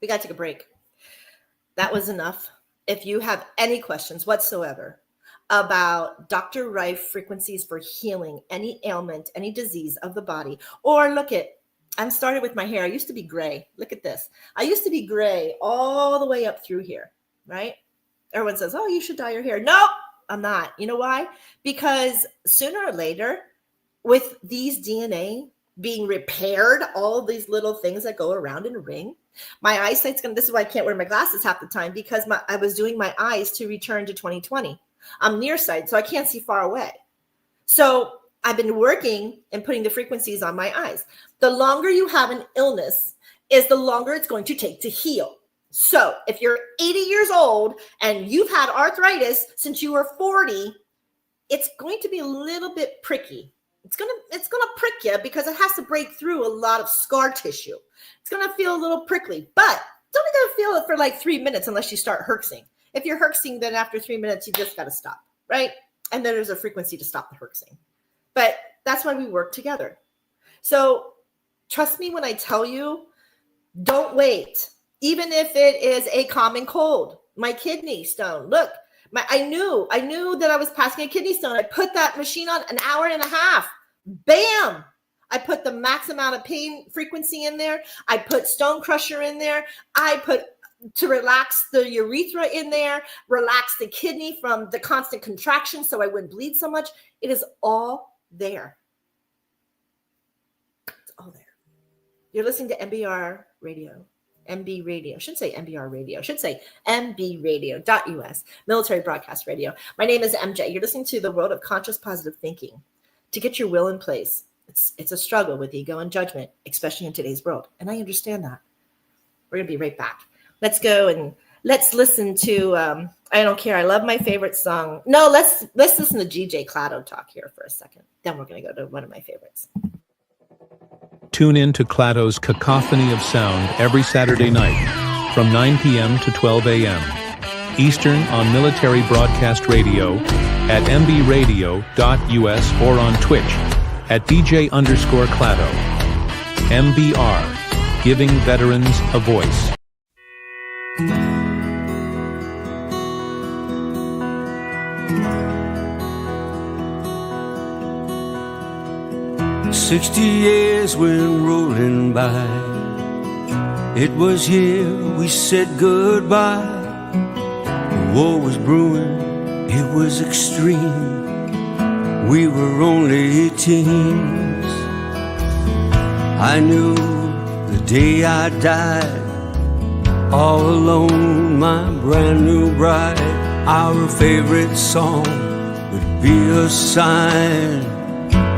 We got to take a break. That was enough. If you have any questions whatsoever about Dr. Rife frequencies for healing any ailment, any disease of the body, or look at, I'm started with my hair. I used to be gray. Look at this. I used to be gray all the way up through here, right? Everyone says, oh, you should dye your hair. No, I'm not. You know why? Because sooner or later, with these DNA being repaired, all these little things that go around in a ring, my eyesight's going to, this is why I can't wear my glasses half the time, because I was doing my eyes to return to 20/20. I'm nearsighted, so I can't see far away. So I've been working and putting the frequencies on my eyes. The longer you have an illness is the longer it's going to take to heal. So if you're 80 years old and you've had arthritis since you were 40, it's going to be a little bit pricky. It's gonna prick you because it has to break through a lot of scar tissue. It's gonna feel a little prickly, but it's only gonna feel it for like 3 minutes unless you start herxing. If you're herxing, then after 3 minutes, you just gotta stop, right? And then there's a frequency to stop the herxing. But that's why we work together. So trust me when I tell you, don't wait. Even if it is a common cold, my kidney stone, look, I knew that I was passing a kidney stone. I put that machine on an hour and a half. Bam! I put the max amount of pain frequency in there. I put stone crusher in there. I put to relax the urethra in there, relax the kidney from the constant contraction so I wouldn't bleed so much. It is all there. It's all there. You're listening to MBR Radio. MB Radio. I shouldn't say MBR Radio. I should say mbradio.us, Military Broadcast Radio. My name is MJ. You're listening to the World of Conscious Positive Thinking. To get your will in place, it's a struggle with ego and judgment, especially in today's world. And I understand that. We're going to be right back. Let's go and let's listen to, I don't care. I love my favorite song. No, let's listen to GJ Clado talk here for a second. Then we're going to go to one of my favorites. Tune in to Clado's Cacophony of Sound every Saturday night from 9 p.m. to 12 a.m. Eastern on Military Broadcast Radio at mbradio.us or on Twitch at DJ_Clado. MBR, giving veterans a voice. 60 years went rolling by. It was here we said goodbye. The war was brewing, it was extreme. We were only teens. I knew the day I died, all alone, my brand new bride. Our favorite song would be a sign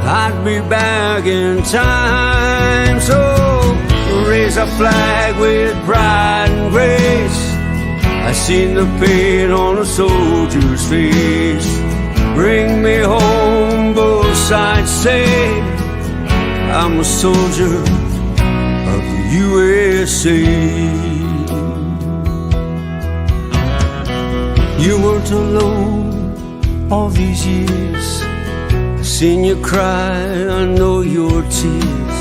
I'd be back in time. So raise a flag with pride and grace. I seen the pain on a soldier's face. Bring me home, both sides say I'm a soldier of the USA. You weren't alone all these years. Seen you cry, I know your tears.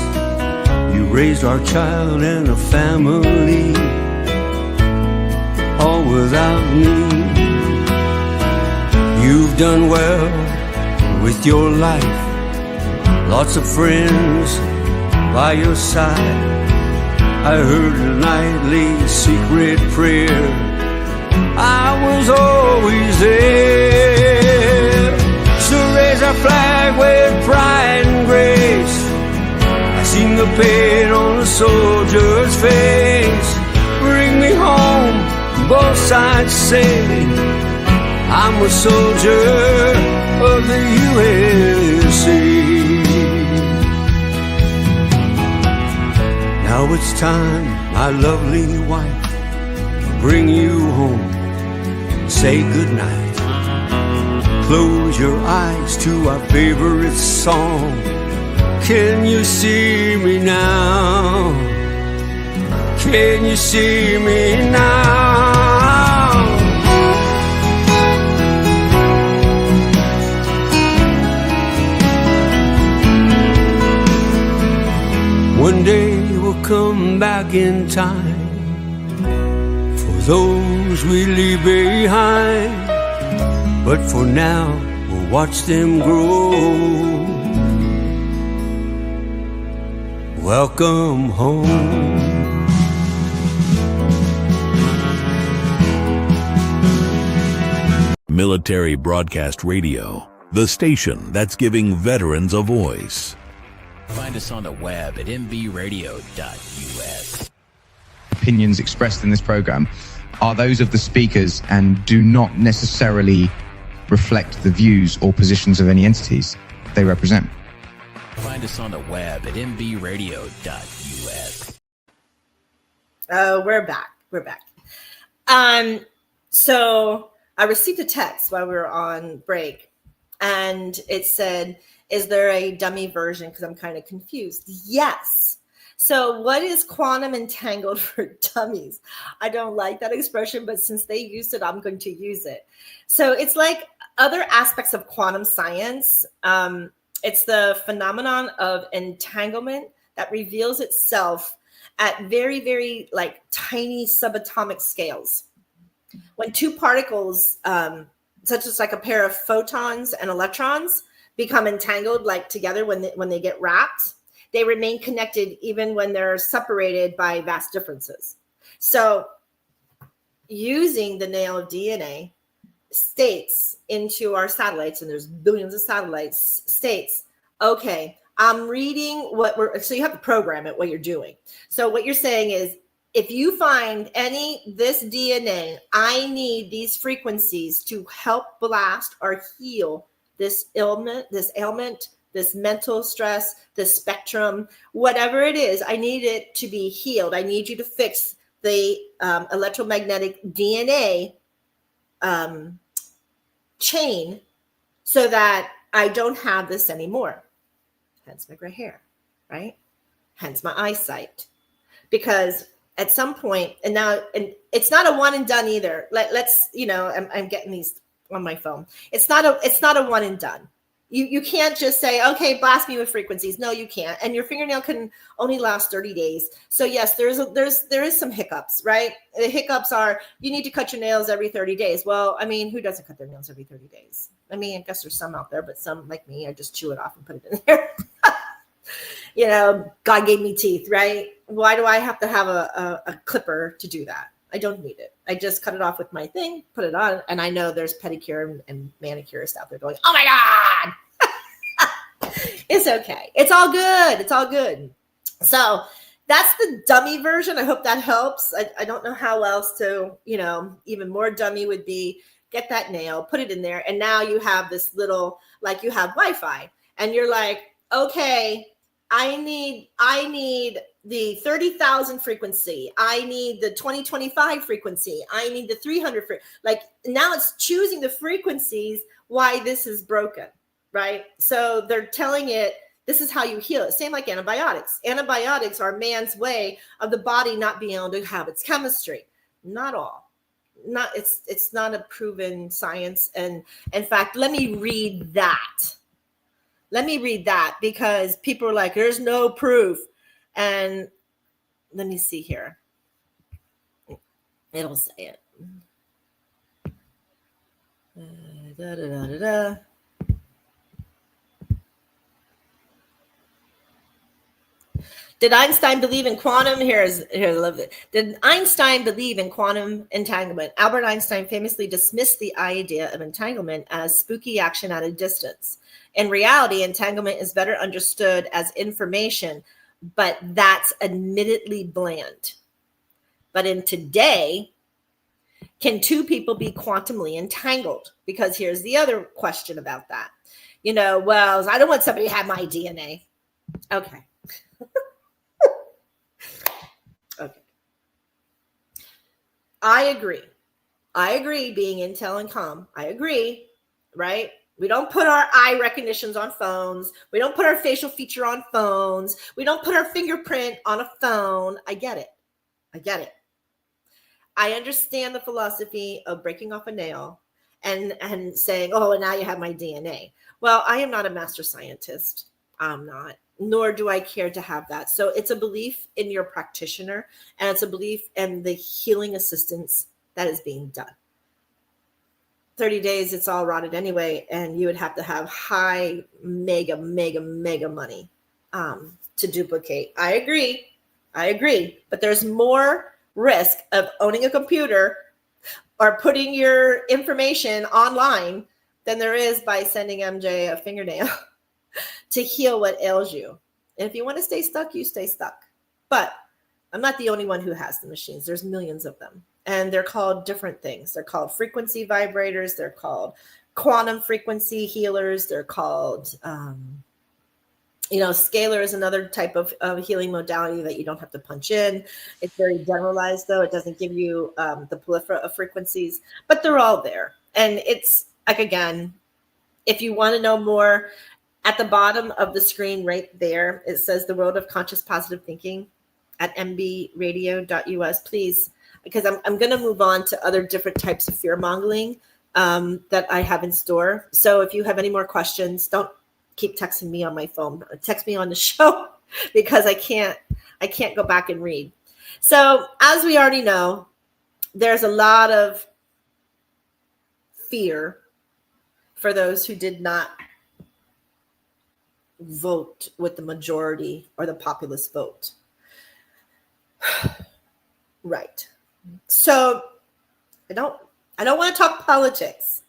You raised our child and a family, all without me. You've done well with your life, lots of friends by your side. I heard a nightly secret prayer, I was always there. So raise our flag with pride and grace. I seen the pain on a soldier's face. Bring me home, both sides say I'm a soldier of the USA. Now it's time, my lovely wife, to bring you home. Say goodnight. Close your eyes to our favorite song. Can you see me now? Can you see me now? come back in time for those we leave behind. But for now, we'll watch them grow. Welcome home. Military Broadcast Radio, the station that's giving veterans a voice. Find us on the web at mbradio.us. Opinions expressed in this program are those of the speakers and do not necessarily reflect the views or positions of any entities they represent. Find us on the web at mbradio.us. We're back. So I received a text while we were on break, and it said, is there a dummy version? Because I'm kind of confused. Yes. So what is quantum entangled for dummies? I don't like that expression, but since they used it, I'm going to use it. So it's like other aspects of quantum science. It's the phenomenon of entanglement that reveals itself at very, very like tiny subatomic scales. When two particles, such as like a pair of photons and electrons, become entangled like together when they get wrapped, they remain connected even when they're separated by vast differences. So using the nail of DNA states into our satellites, and there's billions of satellites, states, okay, I'm reading so you have to program it, what you're doing. So what you're saying is, if you find this DNA, I need these frequencies to help blast or heal this ailment, this mental stress, this spectrum, whatever it is, I need it to be healed. I need you to fix the electromagnetic DNA chain so that I don't have this anymore. Hence my gray hair, right? Hence my eyesight. Because at some point, and it's not a one and done either. Let's, I'm getting these on my phone. It's not a one and done. You can't just say, okay, blast me with frequencies. No, you can't. And your fingernail can only last 30 days. So yes, there is some hiccups, right? The hiccups are, you need to cut your nails every 30 days. Well, I mean, who doesn't cut their nails every 30 days? I mean, I guess there's some out there, but some like me, I just chew it off and put it in there. God gave me teeth, right? Why do I have to have a clipper to do that? I don't need it. I just cut it off with my thing, put it on, and I know there's pedicure and manicurists out there going, oh my God. It's okay. It's all good. It's all good. So that's the dummy version. I hope that helps. I don't know how else to, even more dummy would be get that nail, put it in there, and now you have this little, like you have Wi-Fi, and you're like, okay, I need the 30,000 frequency. I need the 2025 frequency. I need the 300 like now it's choosing the frequencies why this is broken, right? So they're telling it, this is how you heal it. Same like antibiotics. Antibiotics are man's way of the body not being able to have its chemistry. Not all. It's not a proven science. And in fact, let me read that. Because people are like, there's no proof. And let me see here. It'll say it. Did Einstein believe in quantum? Here, I love it. Did Einstein believe in quantum entanglement? Albert Einstein famously dismissed the idea of entanglement as spooky action at a distance. In reality, entanglement is better understood as information, but that's admittedly bland. But in today, can two people be quantumly entangled? Because here's the other question about that. Well, I don't want somebody to have my DNA. Okay. Okay. I agree being Intel and Com. I agree, right? We don't put our eye recognitions on phones. We don't put our facial feature on phones. We don't put our fingerprint on a phone. I get it. I understand the philosophy of breaking off a nail and saying, oh, and now you have my DNA. Well, I am not a master scientist. I'm not, nor do I care to have that. So it's a belief in your practitioner, and it's a belief in the healing assistance that is being done. 30 days, it's all rotted anyway, and you would have to have high, mega money to duplicate. I agree. But there's more risk of owning a computer or putting your information online than there is by sending MJ a fingernail to heal what ails you. And if you want to stay stuck, you stay stuck. But I'm not the only one who has the machines. There's millions of them. And they're called different things. They're called frequency vibrators. They're called quantum frequency healers. They're called, scalar is another type of healing modality that you don't have to punch in. It's very generalized, though. It doesn't give you the plethora of frequencies, but they're all there. And it's like, again, if you want to know more, at the bottom of the screen right there, it says the World of Conscious Positive Thinking at mbradio.us, please, because I'm going to move on to other different types of fear mongering that I have in store. So if you have any more questions, don't keep texting me on my phone. Text me on the show because I can't go back and read. So as we already know, there's a lot of fear for those who did not vote with the majority or the populist vote. Right. So I don't want to talk politics,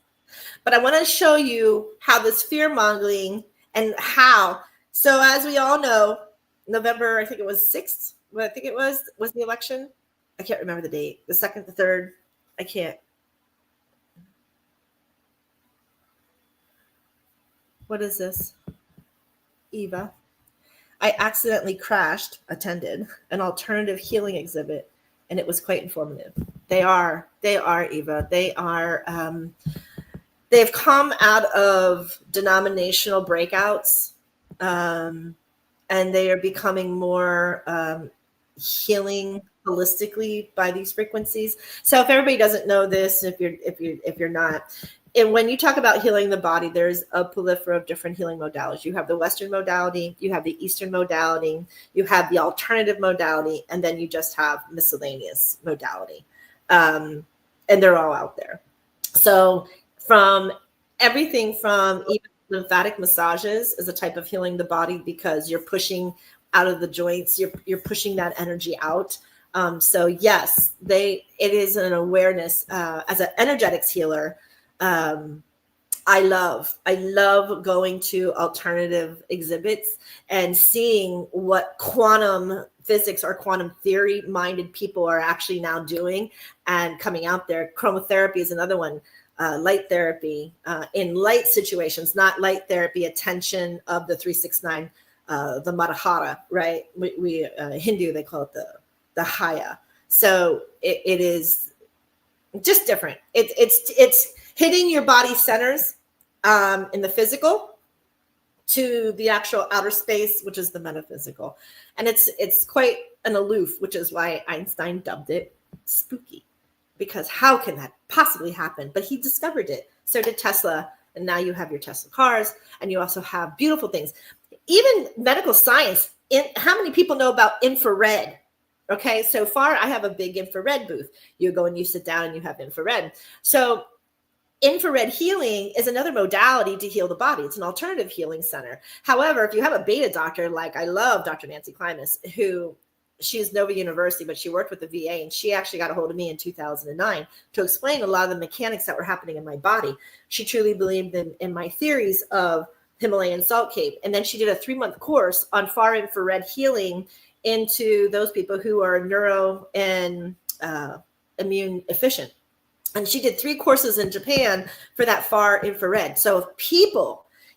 but I want to show you how this fear mongering and how. So as we all know, November, I think it was 6th, was the election. I can't remember the date, the 2nd, the 3rd. I can't. What is this? Eva. I accidentally attended an alternative healing exhibit, and it was quite informative. They are Eva. They've come out of denominational breakouts, and they are becoming more healing holistically by these frequencies. So if everybody doesn't know this, if you're not, and when you talk about healing the body, there's a plethora of different healing modalities. You have the Western modality, you have the Eastern modality, you have the alternative modality, and then you just have miscellaneous modality. And they're all out there. So from everything from even lymphatic massages is a type of healing the body because you're pushing out of the joints, you're pushing that energy out. So yes, it is an awareness as an energetics healer. I love going to alternative exhibits and seeing what quantum physics or quantum theory minded people are actually now doing and coming out there. Chromotherapy is another one. Light therapy in light situations, not light therapy, attention of the 369, the Madhara, right? We Hindu, they call it the Haya. So it is just different. It's hitting your body centers in the physical to the actual outer space, which is the metaphysical. And it's quite an aloof, which is why Einstein dubbed it spooky, because how can that possibly happen? But he discovered it. So did Tesla. And now you have your Tesla cars, and you also have beautiful things. Even medical science, how many people know about infrared? Okay, so far I have a big infrared booth. You go and you sit down and you have infrared. So infrared healing is another modality to heal the body. It's an alternative healing center. However, if you have a beta doctor, like I love Dr. Nancy Klimas, who she's Nova University, but she worked with the VA, and she actually got a hold of me in 2009 to explain a lot of the mechanics that were happening in my body. She truly believed in my theories of Himalayan salt cave. And then she did a 3-month course on far infrared healing into those people who are neuro and immune efficient. And she did 3 courses in Japan for that far infrared. So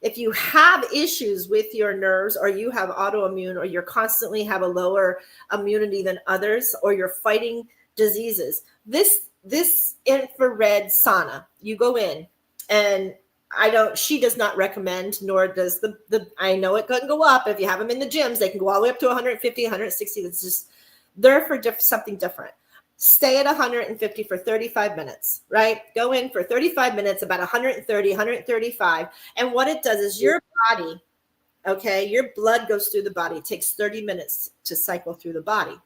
if you have issues with your nerves, or you have autoimmune, or you're constantly have a lower immunity than others, or you're fighting diseases, this infrared sauna, you go in, and she does not recommend, nor does I know it can go up. If you have them in the gyms, they can go all the way up to 150, 160. That's just, they're for something different. Stay at 150 for 35 minutes, right? Go in for 35 minutes, about 130, 135. And what it does is your body Okay, your blood goes through the body. It takes 30 minutes to cycle through the body.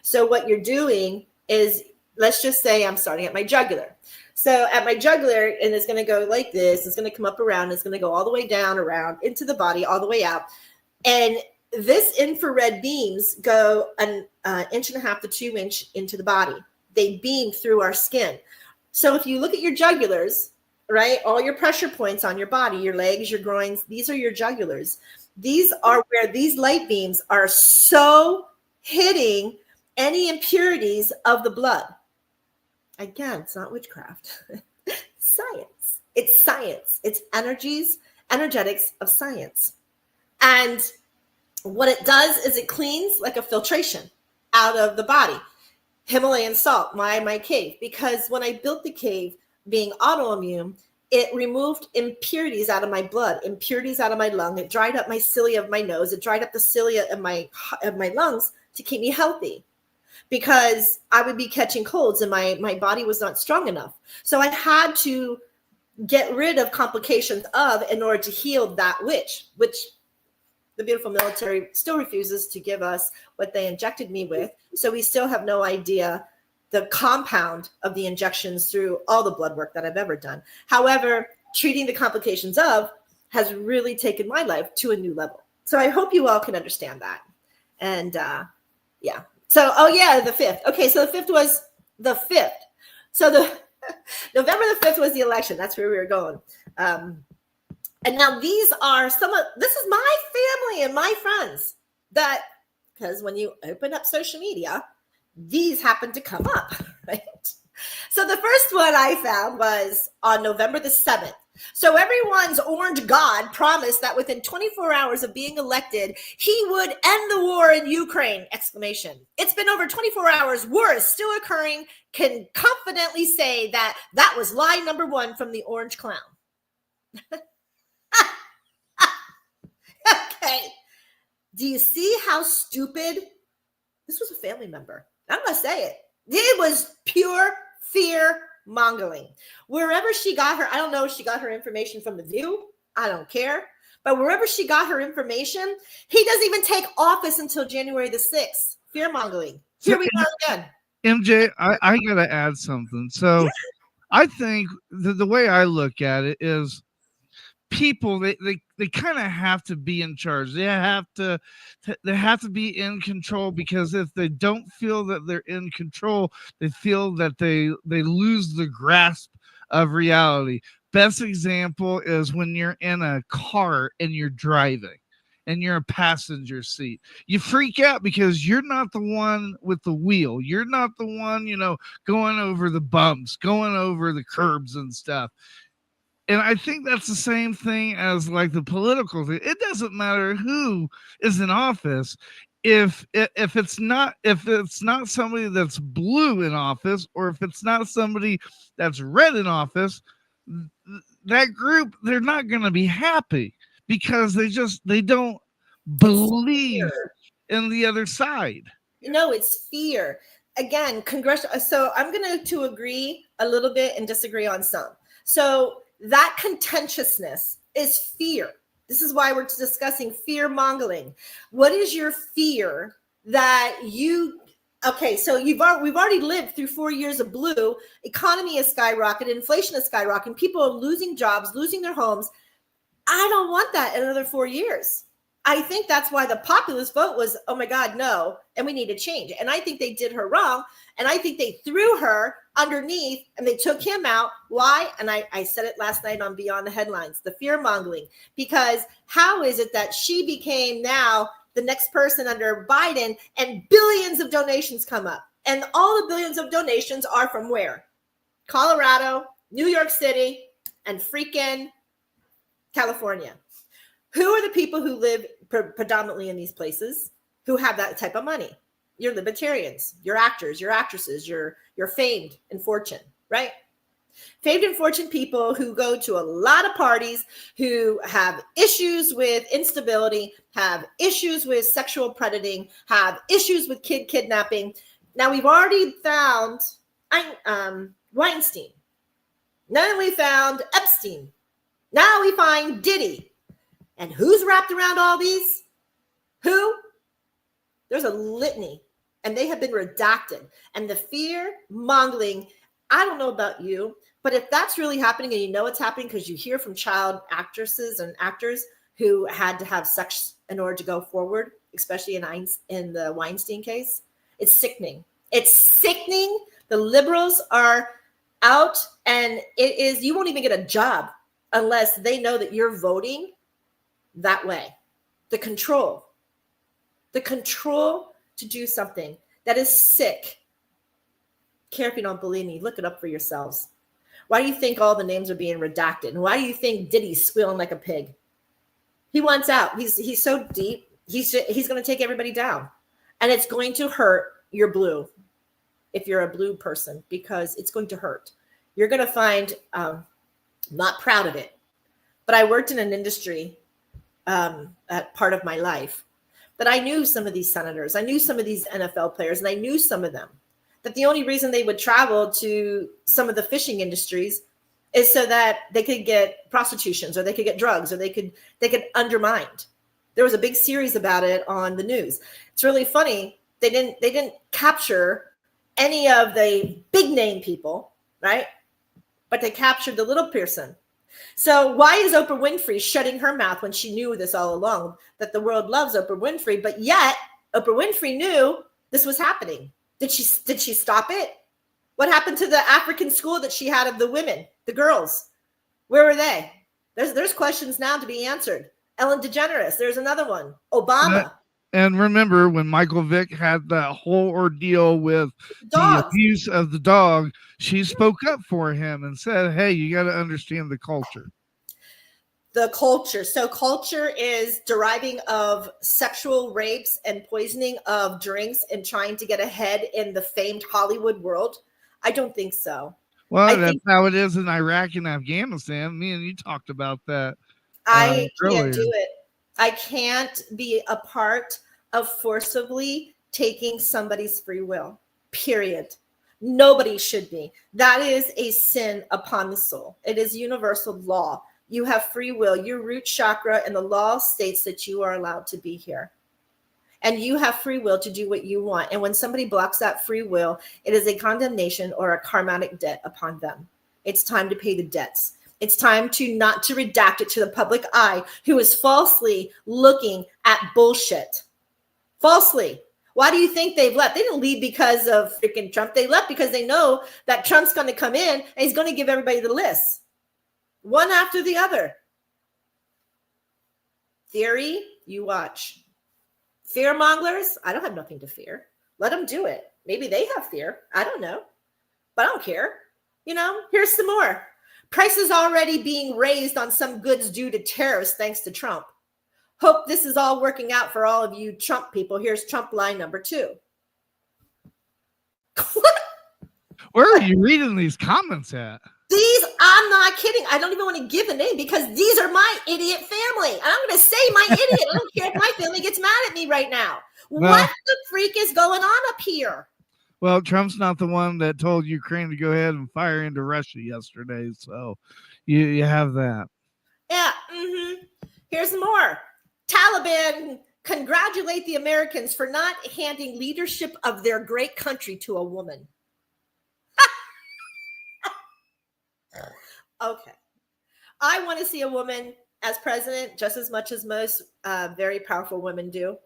So what you're doing is, let's just say I'm starting at my jugular. So at my jugular, and it's going to go like this. It's going to come up around. It's going to go all the way down, around, into the body, all the way out. And this infrared beams go an 1.5 to 2 inch into the body. They beam through our skin. So if you look at your jugulars, right, all your pressure points on your body, your legs, your groins, these are your jugulars. These are where these light beams are so hitting any impurities of the blood. Again, it's not witchcraft. Science. It's science. It's energetics of science. And what it does is it cleans like a filtration out of the body. Himalayan salt, my cave, because when I built the cave, being autoimmune, it removed impurities out of my blood, impurities out of my lung. It dried up my cilia of my nose. It dried up the cilia of my lungs to keep me healthy, because I would be catching colds and my body was not strong enough. So I had to get rid of complications in order to heal that which the beautiful military still refuses to give us what they injected me with. So we still have no idea the compound of the injections through all the blood work that I've ever done. However, treating the complications of has really taken my life to a new level. So I hope you all can understand that. And yeah. So, the 5th. Okay, so the 5th was the 5th. So the November the 5th was the election. That's where we were going. And now this is my family and my friends that, because when you open up social media, these happen to come up, right? So the first one I found was on November the 7th. So everyone's orange god promised that within 24 hours of being elected, he would end the war in Ukraine, exclamation. It's been over 24 hours. War is still occurring. Can confidently say that was lie number 1 from the orange clown. Okay. Do you see how stupid? This was a family member. I'm going to say it. It was pure fear mongering. Wherever she got her, I don't know if she got her information from The View. I don't care. But wherever she got her information, he doesn't even take office until January the 6th. Fear mongering. Here we go again. MJ, I got to add something. So I think the way I look at it is, people they kind of have to be in charge. They have to be in control, because if they don't feel that they're in control, they feel that they lose the grasp of reality. Best example is when you're in a car and you're driving and you're a passenger seat. You freak out because you're not the one with the wheel. You're not the one, going over the bumps, going over the curbs and stuff. And I think that's the same thing as like the political thing. It doesn't matter who is in office. If it's not somebody that's blue in office, or if it's not somebody that's red in office, that group, they're not going to be happy, because they don't believe in the other side. No, it's fear. Again, congressional. So I'm going to agree a little bit and disagree on some. So that contentiousness is fear. This is why we're discussing fear mongering. What is your fear that okay, so we've already lived through 4 years of blue. Economy is skyrocketing, inflation is skyrocketing, people are losing jobs, losing their homes. I don't want that in another 4 years. I think that's why the populist vote was, oh my God, no, and we need to change. And I think they did her wrong. And I think they threw her underneath and they took him out. Why? And I said it last night on Beyond the Headlines, the fear mongering. Because how is it that she became now the next person under Biden and billions of donations come up? And all the billions of donations are from where? Colorado, New York City, and freaking California. Who are the people who live predominantly in these places who have that type of money? Your libertarians, your actors, your actresses, your famed and fortune, right? Famed and fortune people who go to a lot of parties, who have issues with instability, have issues with sexual predating, have issues with kid kidnapping. Now we've already found Weinstein. Now we found Epstein. Now we find Diddy. And who's wrapped around all these? Who? There's a litany, and they have been redacted. And the fear mongering, I don't know about you, but if that's really happening and you know it's happening because you hear from child actresses and actors who had to have sex in order to go forward, especially in the Weinstein case, it's sickening. It's sickening. The liberals are out, and you won't even get a job unless they know that you're voting that way. The control to do something that is sick. Care if you don't believe me, look it up for yourselves. Why do you think all the names are being redacted? And why do you think Diddy's squealing like a pig? He wants out. He's so deep. He's going to take everybody down. And it's going to hurt your blue if you're a blue person, because it's going to hurt. You're going to find, not proud of it, but I worked in an industry at part of my life that I knew some of these senators. I knew some of these NFL players, and I knew some of them. That the only reason they would travel to some of the fishing industries is so that they could get prostitutions, or they could get drugs, or they could undermined. There was a big series about it on the news. It's really funny. They didn't capture any of the big name people, right? But they captured the little person. So why is Oprah Winfrey shutting her mouth when she knew this all along, that the world loves Oprah Winfrey, but yet Oprah Winfrey knew this was happening? Did she stop it? What happened to the African school that she had of the women, the girls? Where were they? There's questions now to be answered. Ellen DeGeneres, there's another one. Obama. And remember when Michael Vick had that whole ordeal with the abuse of the dog, she spoke up for him and said, hey, you got to understand the culture. The culture. So culture is deriving of sexual rapes and poisoning of drinks and trying to get ahead in the famed Hollywood world. I don't think so. Well, that's how it is in Iraq and Afghanistan. Me and you talked about that. I can't do it. I can't be a part of forcibly taking somebody's free will, period. Nobody should be. That is a sin upon the soul. It is universal law. You have free will, your root chakra, and the law states that you are allowed to be here. And you have free will to do what you want. And when somebody blocks that free will, it is a condemnation or a karmatic debt upon them. It's time to pay the debts. It's time to not to redact it to the public eye, who is falsely looking at bullshit. Falsely. Why do you think they've left? They didn't leave because of freaking Trump. They left because they know that Trump's going to come in and he's going to give everybody the list. One after the other. Theory, you watch. Fear mongers, I don't have nothing to fear. Let them do it. Maybe they have fear. I don't know. But I don't care. You know, here's some more. Prices already being raised on some goods due to tariffs thanks to Trump. Hope this is all working out for all of you Trump people. Here's Trump line number 2. Where are you reading these comments at? These, I'm not kidding. I don't even want to give a name because these are my idiot family. And I'm going to say my idiot. I don't care if my family gets mad at me right now. Well, what the freak is going on up here? Well, Trump's not the one that told Ukraine to go ahead and fire into Russia yesterday. So you have that. Yeah. Here's more. Taliban congratulate the Americans for not handing leadership of their great country to a woman. Okay. I want to see a woman as president just as much as most very powerful women do,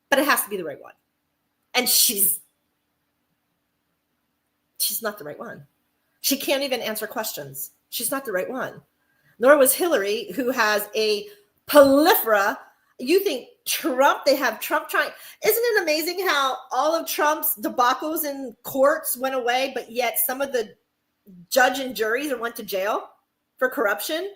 but it has to be the right one. And she's not the right one. She can't even answer questions. She's not the right one. Nor was Hillary, who has a prolifera. You think Trump, they have Trump trying. Isn't it amazing how all of Trump's debacles in courts went away, but yet some of the judge and juries went to jail for corruption?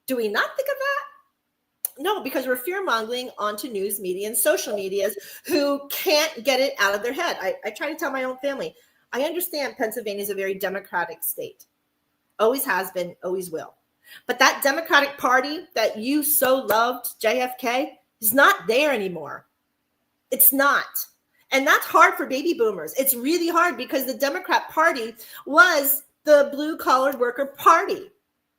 Do we not think of that? No, because we're fear-mongering onto news media and social medias who can't get it out of their head. I try to tell my own family, I understand Pennsylvania is a very democratic state. Always has been, always will. But that Democratic Party that you so loved, JFK, is not there anymore. It's not. And that's hard for baby boomers. It's really hard because the Democrat Party was the blue-collar worker party.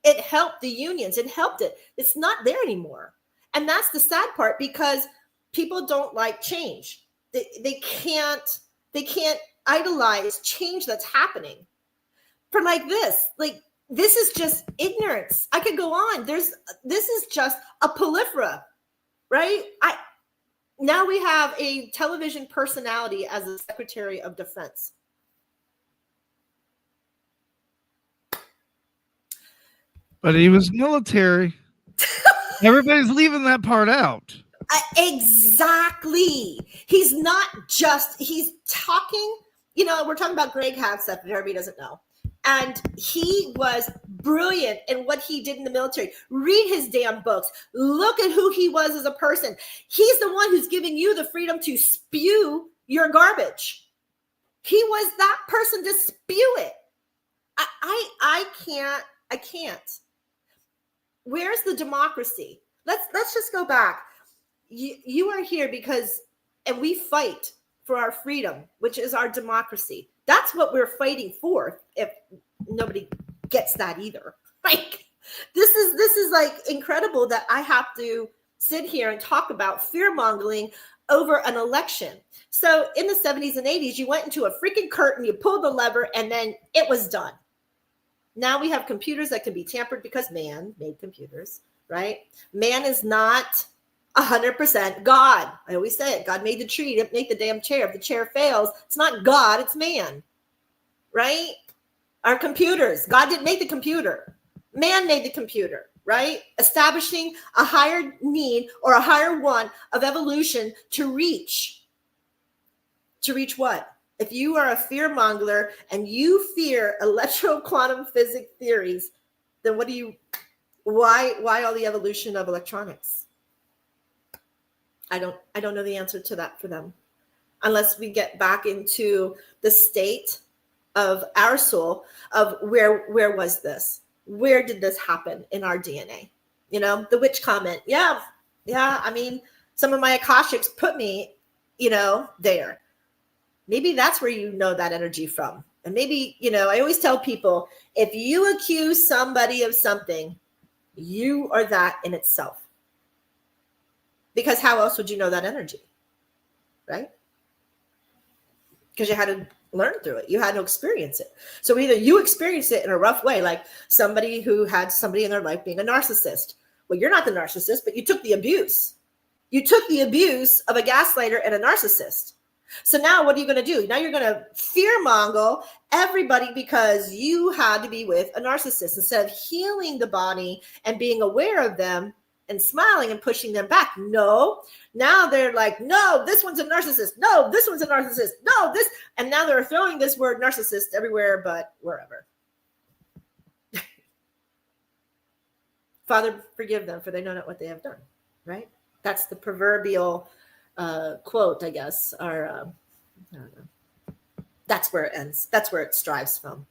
It helped the unions. It helped it. It's not there anymore. And that's the sad part, because people don't like change. They can't idolize change that's happening. For like this is just ignorance. I could go on. This is just a prolifera, right? Now we have a television personality as the Secretary of Defense. But he was military. Everybody's leaving that part out. Exactly. He's talking, we're talking about Greg Hagseth, if everybody doesn't know. And he was brilliant in what he did in the military. Read his damn books. Look at who he was as a person. He's the one who's giving you the freedom to spew your garbage. He was that person to spew it. I can't. Where's the democracy? Let's just go back. You are here and we fight for our freedom, which is our democracy. That's what we're fighting for. If nobody gets that either, like this is like incredible that I have to sit here and talk about fear mongering over an election. So in the 70s and 80s, you went into a freaking curtain, you pulled the lever, and then it was done. Now we have computers that can be tampered because man made computers, right? Man is not 100% God. I always say it. God made the tree, didn't make the damn chair. If the chair fails, it's not God, it's man, right? Our computers, God didn't make the computer. Man made the computer, right? Establishing a higher need or a higher one of evolution to reach. To reach what? If you are a fear monger and you fear electro-quantum physics theories, then why all the evolution of electronics? I don't know the answer to that for them, unless we get back into the state of our soul of where was this? Where did this happen in our DNA? The witch comment. Yeah. I mean, some of my Akashics put me, there. Maybe that's where you know that energy from. And maybe, I always tell people, if you accuse somebody of something, you are that in itself. Because how else would you know that energy? Right? Because you had to learn through it. You had to experience it. So either you experienced it in a rough way, like somebody who had somebody in their life being a narcissist. Well, you're not the narcissist, but you took the abuse. You took the abuse of a gaslighter and a narcissist. So now what are you going to do? Now you're going to fear-monger everybody because you had to be with a narcissist instead of healing the body and being aware of them and smiling and pushing them back. No, now they're like, no, this one's a narcissist. No, this one's a narcissist. No, this. And now they're throwing this word narcissist everywhere but wherever. Father, forgive them, for they know not what they have done. Right? That's the proverbial quote, I guess, or I don't know. That's where it ends. That's where it strives from.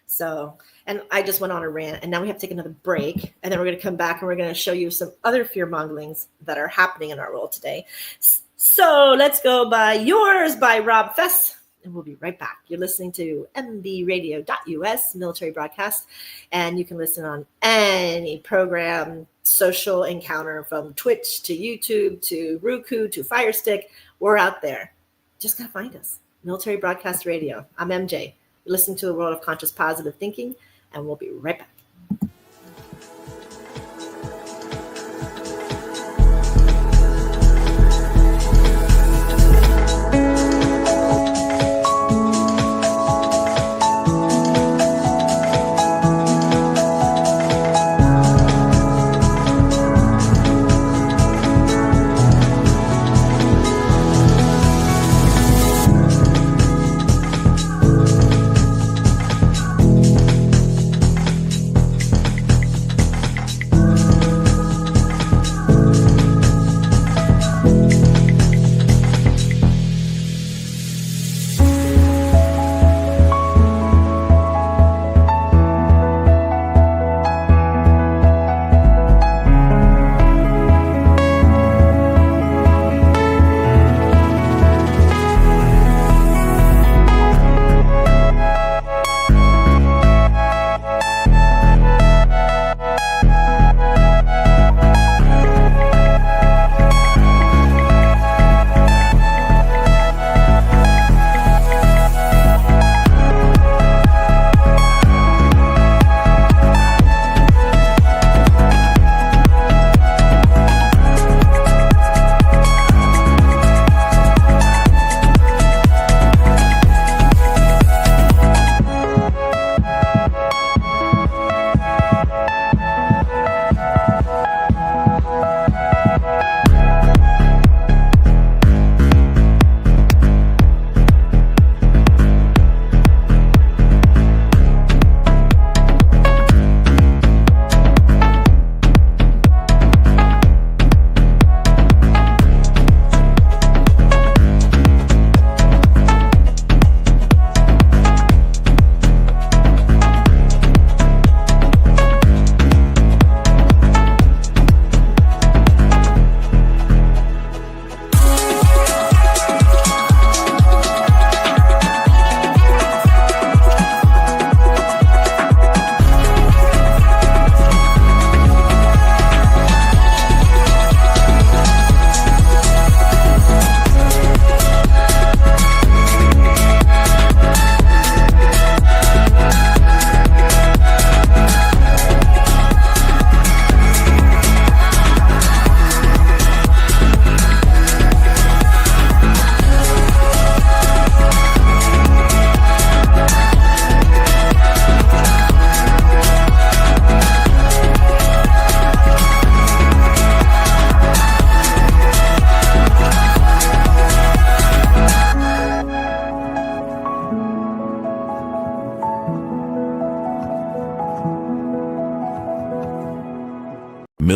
So, and I just went on a rant, and now we have to take another break, and then we're going to come back and we're going to show you some other fear mongerings that are happening in our world today. So let's go by Yours by Rob Fess, and we'll be right back. You're listening to mbradio.us military broadcast, and you can listen on any program, social encounter, from Twitch to YouTube to Roku to Fire Stick. We're out there. Just got to find us. Military Broadcast Radio. I'm MJ. You're listening to the World of Conscious Positive Thinking, and we'll be right back.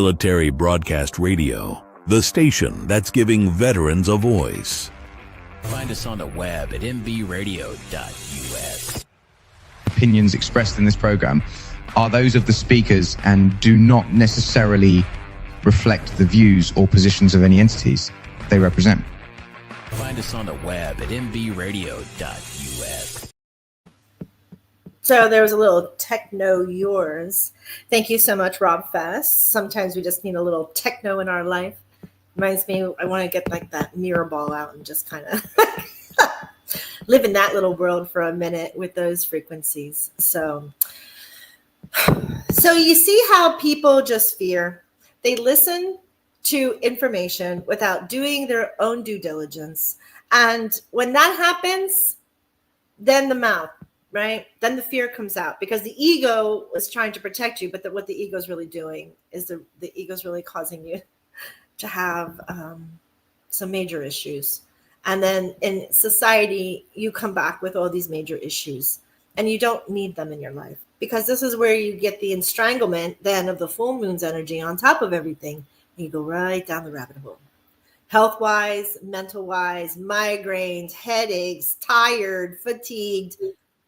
Military Broadcast Radio, the station that's giving veterans a voice. Find us on the web at mbradio.us. Opinions expressed in this program are those of the speakers and do not necessarily reflect the views or positions of any entities they represent. Find us on the web at mbradio.us. So there was a little techno yours. Thank you so much, Rob Fest. Sometimes we just need a little techno in our life. Reminds me, I want to get like that mirror ball out and just kind of live in that little world for a minute with those frequencies. So you see how people just fear. They listen to information without doing their own due diligence. And when that happens, then the mouth, right? Then the fear comes out because the ego is trying to protect you. But what the ego is really doing is the ego is really causing you to have some major issues. And then in society, you come back with all these major issues and you don't need them in your life because this is where you get the estranglement then of the full moon's energy on top of everything. You go right down the rabbit hole. Health-wise, mental-wise, migraines, headaches, tired, fatigued.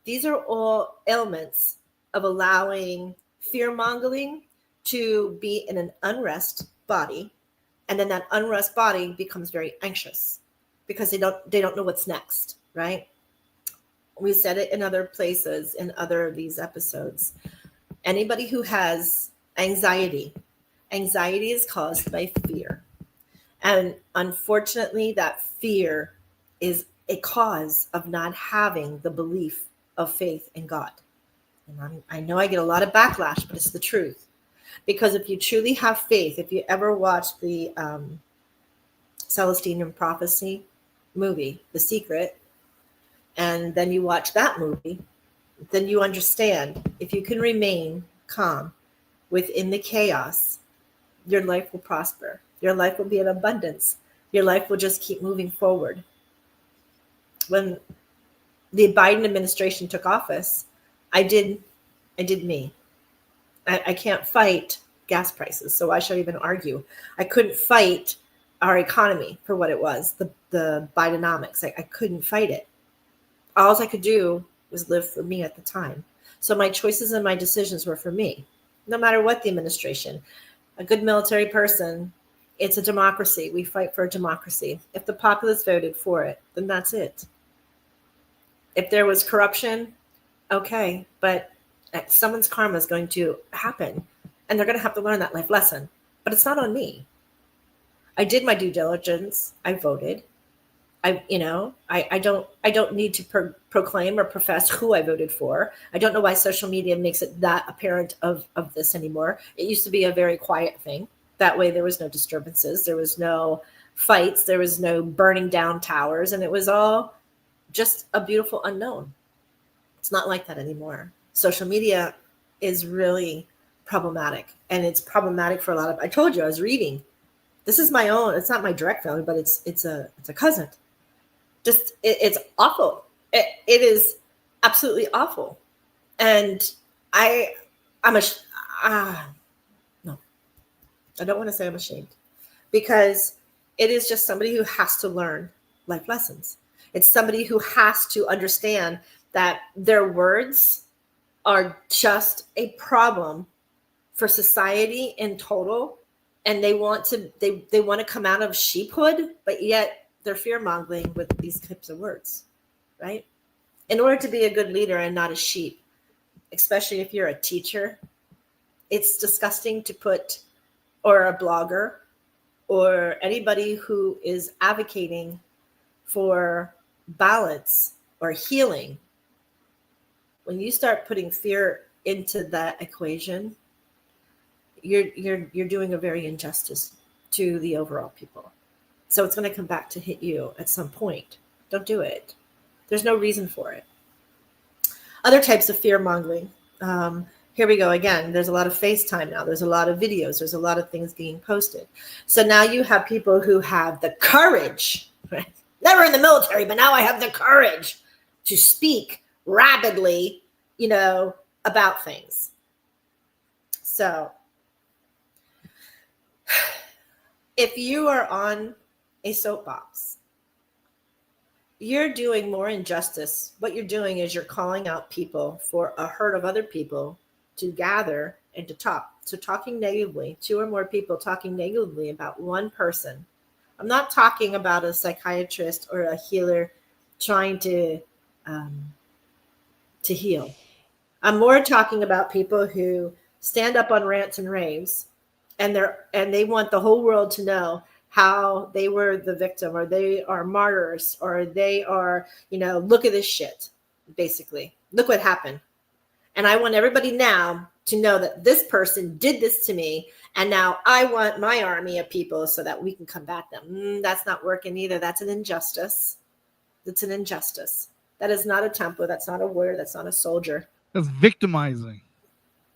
These are all ailments of allowing fear-mongering to be in an unrest body. And then that unrest body becomes very anxious because they don't know what's next, right? We said it in other places, in other of these episodes. Anybody who has anxiety is caused by fear. And unfortunately, that fear is a cause of not having the belief of faith in God. And I know I get a lot of backlash, but it's the truth. Because if you truly have faith, if you ever watched the Celestine Prophecy movie, The Secret, and then you watch that movie, then you understand if you can remain calm within the chaos, your life will prosper. Your life will be in abundance. Your life will just keep moving forward. When the Biden administration took office, I did me. I can't fight gas prices, so why should I even argue? I couldn't fight our economy for what it was, the Bidenomics. I couldn't fight it. All I could do was live for me at the time. So my choices and my decisions were for me, no matter what the administration. A good military person, it's a democracy. We fight for a democracy. If the populace voted for it, then that's it. If there was corruption, okay, but someone's karma is going to happen and they're going to have to learn that life lesson, but it's not on me. I did my due diligence. I voted. I don't need to proclaim or profess who I voted for. I don't know why social media makes it that apparent of this anymore. It used to be a very quiet thing. That way there was no disturbances. There was no fights. There was no burning down towers. And it was all just a beautiful unknown. It's not like that anymore. Social media is really problematic, and it's problematic for a lot of. I told you I was reading. This is my own. It's not my direct family, but it's a cousin. Just it's awful. It is absolutely awful, and no, I don't want to say I'm ashamed, because it is just somebody who has to learn life lessons. It's somebody who has to understand that their words are just a problem for society in total, and they want to come out of sheephood, but yet they're fear-mongering with these types of words, right? In order to be a good leader and not a sheep, especially if you're a teacher, it's disgusting to put, or a blogger, or anybody who is advocating for balance or healing. When you start putting fear into that equation, you're doing a very injustice to the overall people. So it's going to come back to hit you at some point. Don't do it. There's no reason for it. Other types of fear mongering. Here we go again. There's a lot of FaceTime now. There's a lot of videos. There's a lot of things being posted. So now you have people who have the courage, right? Never in the military, but now I have the courage to speak rapidly, about things. So If you are on a soapbox, you're doing more injustice. What you're doing is you're calling out people for a herd of other people to gather and to talk. So talking negatively, two or more people talking negatively about one person. I'm not talking about a psychiatrist or a healer trying to heal. I'm more talking about people who stand up on rants and raves, and they want the whole world to know how they were the victim, or they are martyrs, or they are, look at this shit, basically. Look what happened. And I want everybody now to know that this person did this to me, and now I want my army of people so that we can combat them. That's not working either. That's an injustice. It's an injustice. That is not a tempo. That's not a warrior. That's not a soldier. That's victimizing.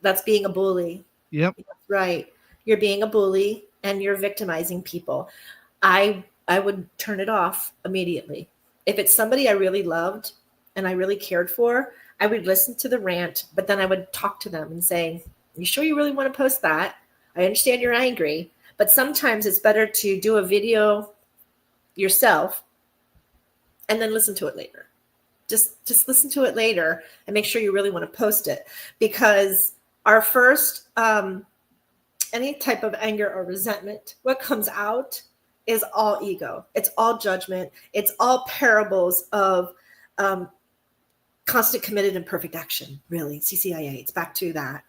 That's being a bully. Yep. Right. You're being a bully and you're victimizing people. I would turn it off immediately. If it's somebody I really loved and I really cared for, I would listen to the rant, but then I would talk to them and say, you sure you really want to post that? I understand you're angry, but sometimes it's better to do a video yourself and then listen to it later. Just listen to it later and make sure you really want to post it, because our first any type of anger or resentment, what comes out is all ego. It's all judgment. It's all parables of constant, committed, and perfect action. Really, CCIA. It's back to that,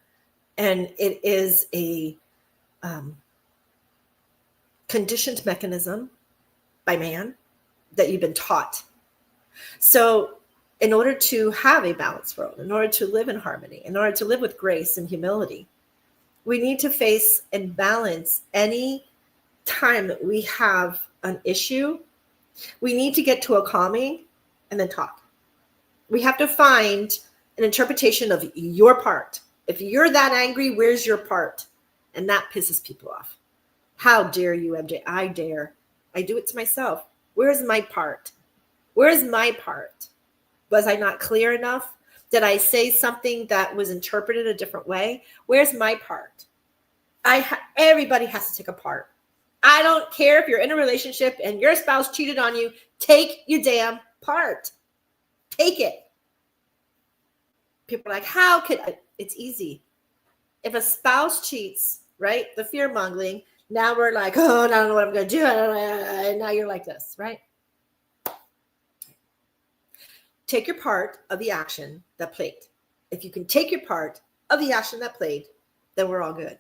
and it is a conditioned mechanism by man that you've been taught. So in order to have a balanced world, in order to live in harmony, in order to live with grace and humility, we need to face and balance any time that we have an issue. We need to get to a calming and then talk. We have to find an interpretation of your part. If you're that angry, where's your part? And that pisses people off. How dare you, MJ? I dare. I do it to myself. Where's my part? Where's my part? Was I not clear enough? Did I say something that was interpreted a different way? Where's my part? Everybody has to take a part. I don't care if you're in a relationship and your spouse cheated on you. Take your damn part. Take it. People are like, how could I? It's easy. If a spouse cheats, right? The fear mongering. Now we're like, oh, I don't know what I'm going to do. And now you're like this, right? Take your part of the action that played. If you can take your part of the action that played, then we're all good,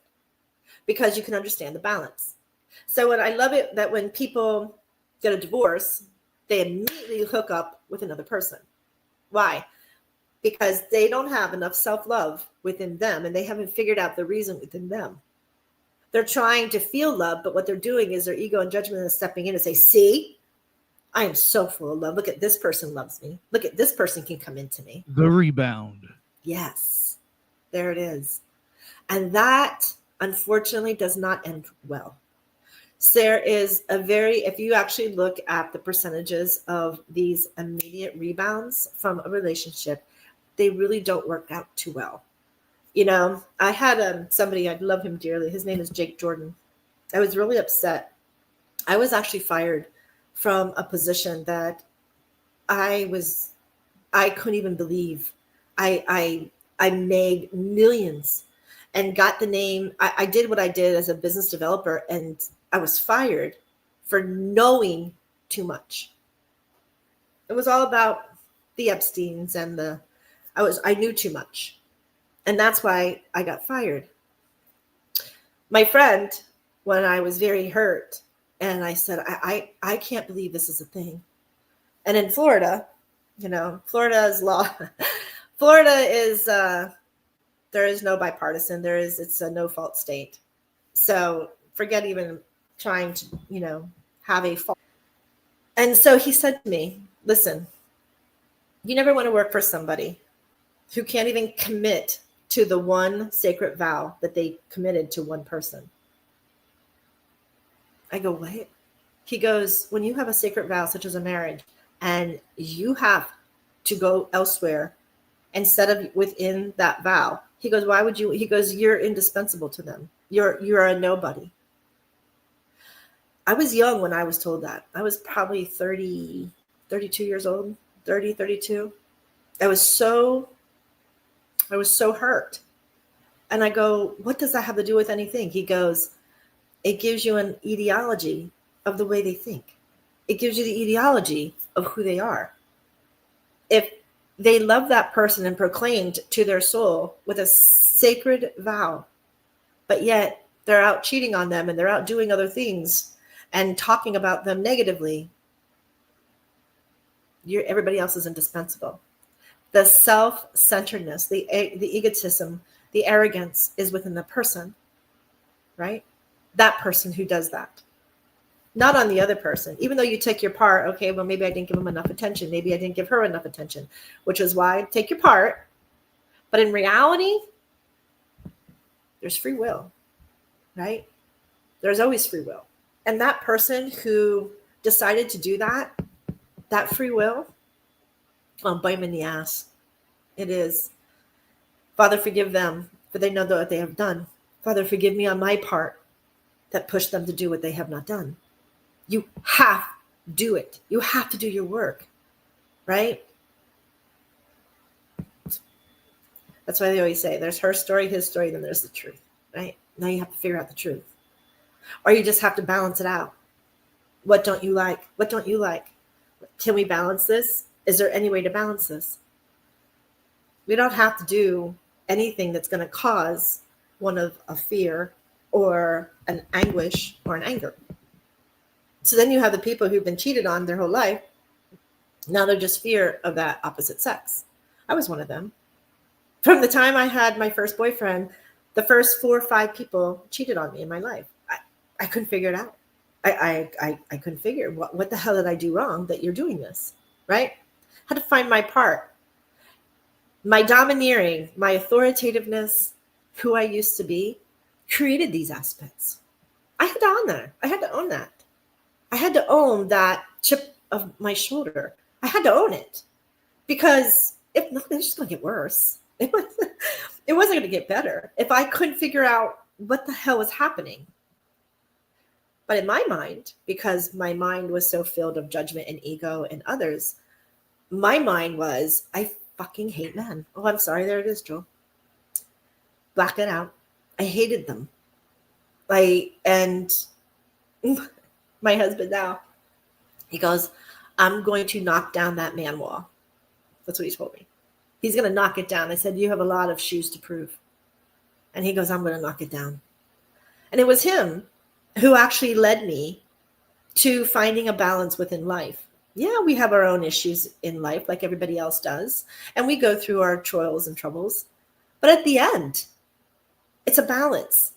because you can understand the balance. So when I love it that when people get a divorce, they immediately hook up with another person. Why? Because they don't have enough self-love within them, and they haven't figured out the reason within them. They're trying to feel love, but what they're doing is their ego and judgment is stepping in and say, see, I am so full of love. Look at this person loves me. Look at this person can come into me. The rebound. Yes, there it is. And that, unfortunately, does not end well. So there is if you actually look at the percentages of these immediate rebounds from a relationship, they really don't work out too well. I had somebody, I love him dearly. His name is Jake Jordan. I was really upset. I was actually fired from a position that I couldn't even believe. I made millions and got the name. I did what I did as a business developer, and I was fired for knowing too much. It was all about the Epsteins and I knew too much. And that's why I got fired. My friend, when I was very hurt, and I said, I can't believe this is a thing. And in Florida, Florida's law, Florida is, there is no bipartisan. It's a no fault state. So forget even trying to, have a fault. And so he said to me, listen, you never want to work for somebody who can't even commit to the one sacred vow that they committed to one person. I go, what? He goes, when you have a sacred vow, such as a marriage, and you have to go elsewhere instead of within that vow, he goes, why would you? He goes, you're indispensable to them. You're a nobody. I was young when I was told that. I was probably 30, 32 years old, 30, 32. I was so hurt. And I go, what does that have to do with anything? He goes, it gives you an ideology of the way they think. It gives you the ideology of who they are. If they love that person and proclaimed to their soul with a sacred vow, but yet they're out cheating on them and they're out doing other things and talking about them negatively, everybody else is indispensable. The self-centeredness, the egotism, the arrogance is within the person, right? That person who does that. Not on the other person. Even though you take your part, okay, well, maybe I didn't give him enough attention. Maybe I didn't give her enough attention, which is why take your part. But in reality, there's free will, right? There's always free will. And that person who decided to do that free will, I'll bite him in the ass. It is. Father, forgive them, for they know what they have done. Father, forgive me on my part that pushed them to do what they have not done. You have to do it. You have to do your work, right? That's why they always say there's her story, his story, then there's the truth, right? Now you have to figure out the truth. Or you just have to balance it out. What don't you like? What don't you like? Can we balance this? Is there any way to balance this? We don't have to do anything that's going to cause one of a fear or an anguish or an anger. So then you have the people who've been cheated on their whole life. Now they're just fear of that opposite sex. I was one of them. From the time I had my first boyfriend, the first 4 or 5 people cheated on me in my life. I couldn't figure it out. I couldn't figure what the hell did I do wrong that you're doing this, right? Had to find my part. My domineering, my authoritativeness, who I used to be, created these aspects. I had to own that. I had to own that. I had to own that chip of my shoulder. I had to own it. Because if not, it's just going to get worse. It wasn't going to get better if I couldn't figure out what the hell was happening. But in my mind, because my mind was so filled of judgment and ego and others, my mind was, I fucking hate men. Oh, I'm sorry. There it is, Joel. Black it out. I hated them. And my husband now, he goes, I'm going to knock down that man wall. That's what he told me. He's going to knock it down. I said, you have a lot of shoes to prove. And he goes, I'm going to knock it down. And it was him who actually led me to finding a balance within life. Yeah, we have our own issues in life like everybody else does. And we go through our trials and troubles. But at the end, it's a balance.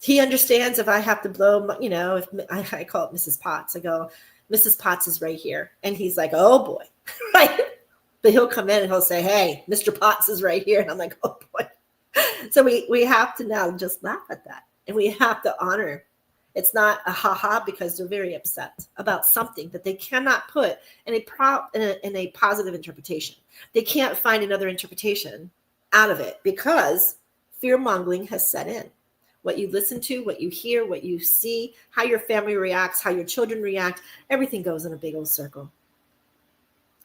He understands if I have to blow, if I call it Mrs. Potts. I go, Mrs. Potts is right here. And he's like, oh boy, right? But he'll come in and he'll say, hey, Mr. Potts is right here. And I'm like, oh boy. So we have to now just laugh at that. And we have to honor. It's not a ha-ha because they're very upset about something that they cannot put in a positive interpretation. They can't find another interpretation out of it because fear-mongering has set in. What you listen to, what you hear, what you see, how your family reacts, how your children react, everything goes in a big old circle.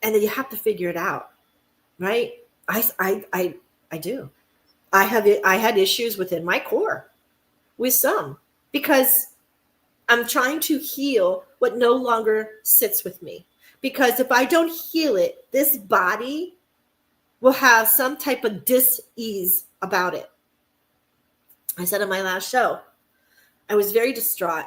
And then you have to figure it out, right? I do. I had issues within my core with some because I'm trying to heal what no longer sits with me. Because if I don't heal it, this body will have some type of dis-ease about it. I said in my last show, I was very distraught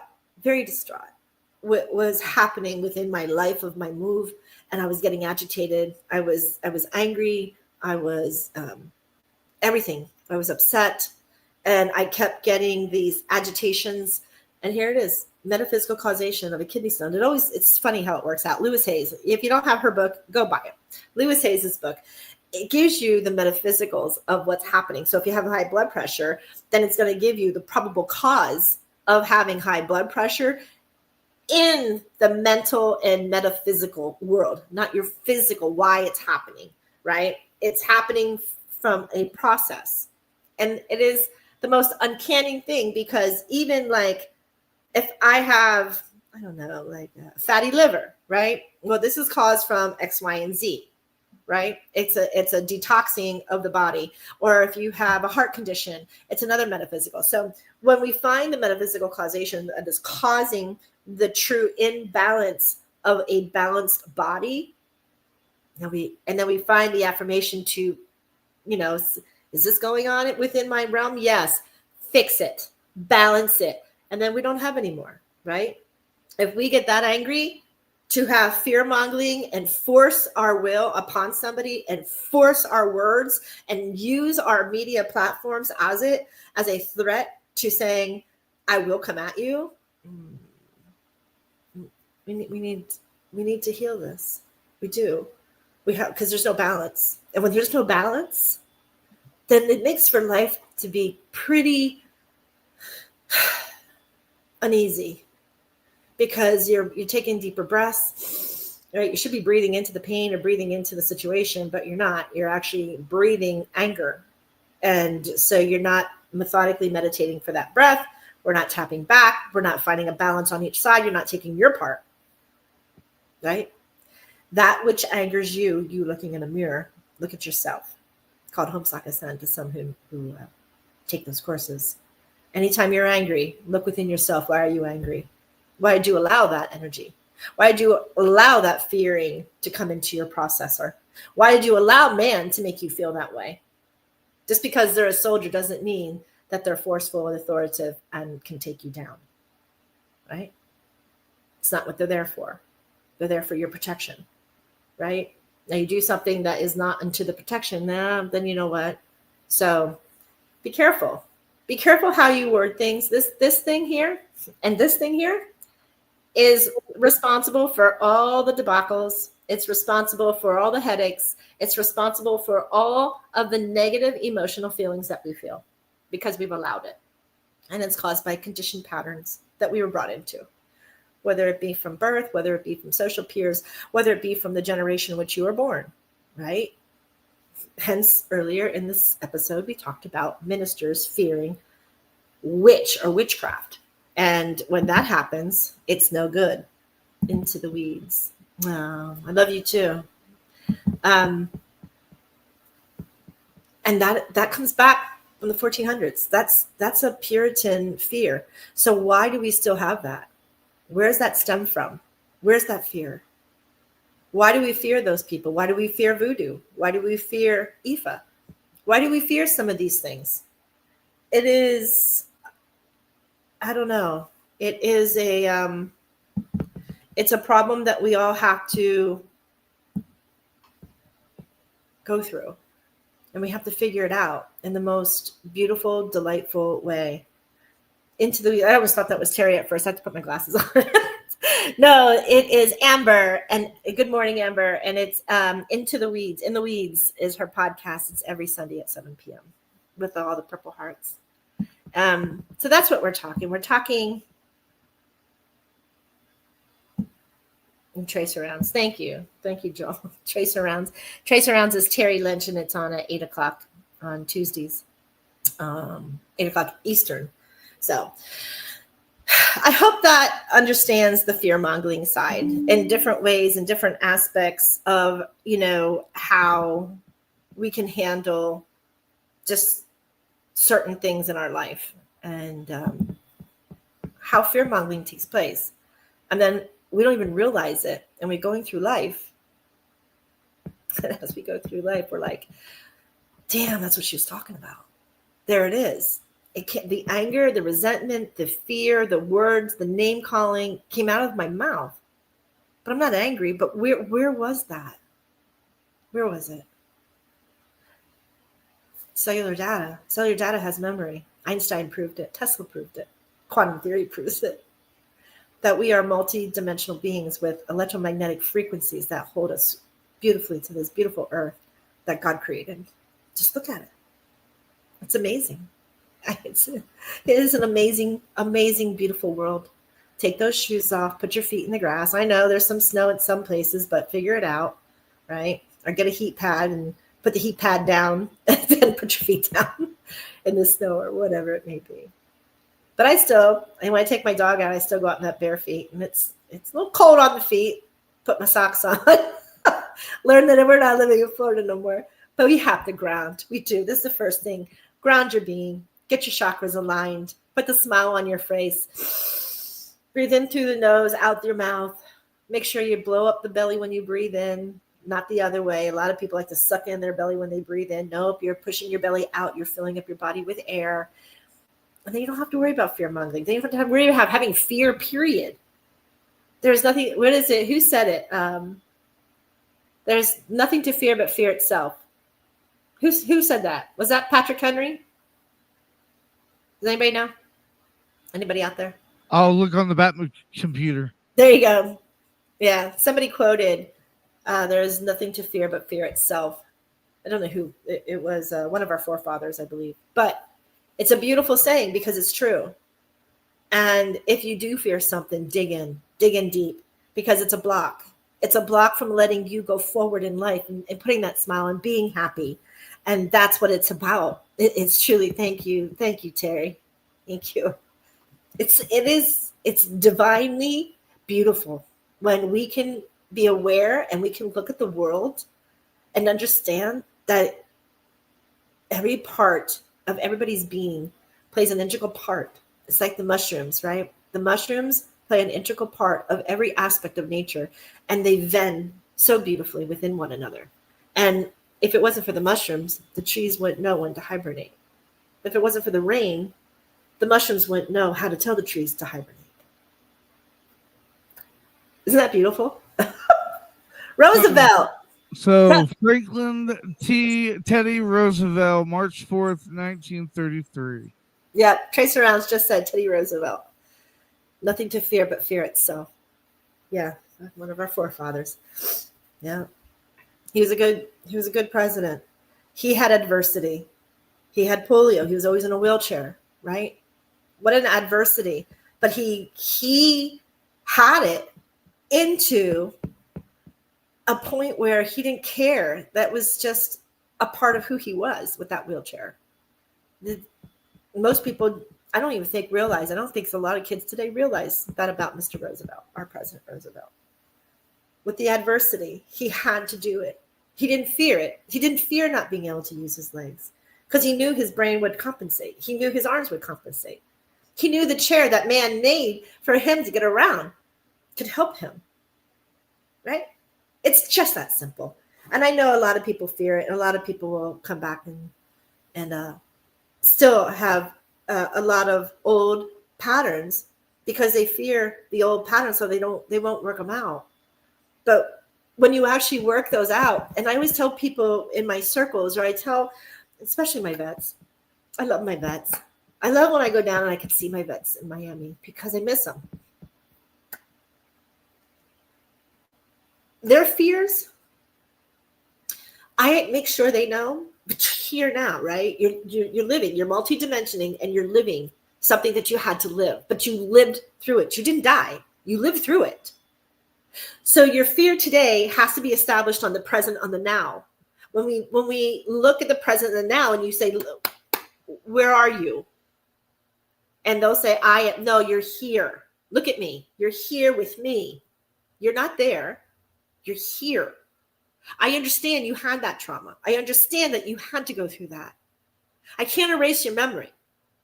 what was happening within my life of my move. And I was getting agitated. I was angry. I was everything. I was upset. And I kept getting these agitations. And here it is, metaphysical causation of a kidney stone. It's funny how it works out. Lewis Hayes, if you don't have her book, go buy it. Lewis Hayes' book. It gives you the metaphysicals of what's happening. So if you have high blood pressure, then it's going to give you the probable cause of having high blood pressure in the mental and metaphysical world, not your physical, why it's happening, right? It's happening from a process. And it is the most uncanny thing because even like if I have I don't know, like fatty liver, right? Well, this is caused from X, Y, and Z, right? It's a detoxing of the body. Or if you have a heart condition, it's another metaphysical. So when we find the metaphysical causation that is causing the true imbalance of a balanced body, and then we find the affirmation to, is this going on within my realm? Yes. Fix it, balance it, and then we don't have any more, right? If we get that angry to have fear mongering and force our will upon somebody and force our words and use our media platforms as a threat to saying, I will come at you. We need to heal this. We do. We have, because there's no balance. And when there's no balance, then it makes for life to be pretty uneasy, because you're taking deeper breaths, right? You should be breathing into the pain or breathing into the situation, but you're not. You're actually breathing anger. And so you're not methodically meditating for that breath. We're not tapping back. We're not finding a balance on each side. You're not taking your part, right? That which angers you, you looking in a mirror, look at yourself. It's called Homsaka-san to some who take those courses. Anytime you're angry, look within yourself. Why are you angry? Why did you allow that energy? Why did you allow that fearing to come into your processor? Why did you allow man to make you feel that way? Just because they're a soldier doesn't mean that they're forceful and authoritative and can take you down, right? It's not what they're there for. They're there for your protection, right? Now you do something that is not unto the protection, then you know what? So be careful. Be careful how you word things. This thing here and this thing here is responsible for all the debacles. It's responsible for all the headaches. It's responsible for all of the negative emotional feelings that we feel because we've allowed it. And it's caused by conditioned patterns that we were brought into, whether it be from birth, whether it be from social peers, whether it be from the generation in which you were born, right? Hence, earlier in this episode, we talked about ministers fearing witch or witchcraft. And when that happens, it's no good. Into the weeds. Oh, I love you too. And that comes back from the 1400s. That's a Puritan fear. So why do we still have that? Where's that stem from? Where's that fear? Why do we fear those people? Why do we fear voodoo? Why do we fear Ifa? Why do we fear some of these things? It is, I don't know. It is it's a problem that we all have to go through, and we have to figure it out in the most beautiful, delightful way. I always thought that was Terry at first. I had to put my glasses on. No, it is Amber, and good morning, Amber. And it's Into the Weeds. In the Weeds is her podcast. It's every Sunday at 7 p.m. with all the purple hearts. So that's what we're talking. We're talking Tracer Rounds. Thank you, Joel. Tracer Rounds. Tracer Rounds is Terry Lynch, and it's on at 8 o'clock on Tuesdays, 8 o'clock Eastern. So I hope that understands the fear-mongering side in different ways and different aspects of, how we can handle just certain things in our life and how fear-mongering takes place. And then we don't even realize it. And we're going through life. And as we go through life, we're like, damn, that's what she was talking about. There it is. The anger, the resentment, the fear, the words, the name calling came out of my mouth. But I'm not angry. But where was that? Where was it? Cellular data. Cellular data has memory. Einstein proved it. Tesla proved it. Quantum theory proves it. That we are multi-dimensional beings with electromagnetic frequencies that hold us beautifully to this beautiful earth that God created. Just look at it. It's amazing. It is an amazing, amazing, beautiful world. Take those shoes off, put your feet in the grass. I know there's some snow in some places, but figure it out, right? Or get a heat pad and put the heat pad down and then put your feet down in the snow or whatever it may be. But and when I take my dog out, I still go out in that bare feet, and it's a little cold on the feet. Put my socks on. Learn that we're not living in Florida no more. But we have to ground. We do. This is the first thing. Ground your being. Get your chakras aligned. Put the smile on your face. Breathe in through the nose, out through your mouth. Make sure you blow up the belly when you breathe in, not the other way. A lot of people like to suck in their belly when they breathe in. Nope, you're pushing your belly out. You're filling up your body with air. And then you don't have to worry about fear mongering. Then you don't have to worry about having fear, period. There's nothing, what is it? Who said it? There's nothing to fear but fear itself. Who said that? Was that Patrick Henry? Does anybody know? Anybody out there? I'll look on the Batman computer. There you go. Yeah, somebody quoted, there is nothing to fear but fear itself. I don't know who. It was one of our forefathers, I believe. But it's a beautiful saying because it's true. And if you do fear something, dig in deep, because it's a block. It's a block from letting you go forward in life and putting that smile and being happy. And that's what it's about. It's truly, thank you, Terry. Thank you. It's divinely beautiful when we can be aware and we can look at the world and understand that every part of everybody's being plays an integral part. It's like the mushrooms, right? The mushrooms play an integral part of every aspect of nature, and they vend so beautifully within one another. And if it wasn't for the mushrooms, the trees wouldn't know when to hibernate. If it wasn't for the rain, the mushrooms wouldn't know how to tell the trees to hibernate. Isn't that beautiful? Roosevelt. So Franklin Teddy Roosevelt, March 4th, 1933. Yeah, Tracer Rounds just said Teddy Roosevelt. Nothing to fear but fear itself. Yeah, one of our forefathers. Yeah. He was a good president. He had adversity. He had polio. He was always in a wheelchair, right? What an adversity. But he had it into a point where he didn't care. That was just a part of who he was with that wheelchair. Most people, I don't even think realize, I don't think a lot of kids today realize that about Mr. Roosevelt, our President Roosevelt. With the adversity, he had to do it. He didn't fear it. He didn't fear not being able to use his legs because he knew his brain would compensate. He knew his arms would compensate. He knew the chair that man made for him to get around could help him, right? It's just that simple. And I know a lot of people fear it, and a lot of people will come back and still have a lot of old patterns because they fear the old patterns, so they won't work them out. But when you actually work those out, and I always tell people in my circles, or I tell, especially my vets, I love my vets. I love when I go down and I can see my vets in Miami because I miss them. Their fears, I make sure they know, but you're here now, right? You're living, you're multidimensioning, and you're living something that you had to live, but you lived through it. You didn't die. You lived through it. So your fear today has to be established on the present, on the now. When we look at the present and the now, and you say, where are you? And they'll say, no, you're here. Look at me. You're here with me. You're not there. You're here. I understand you had that trauma. I understand that you had to go through that. I can't erase your memory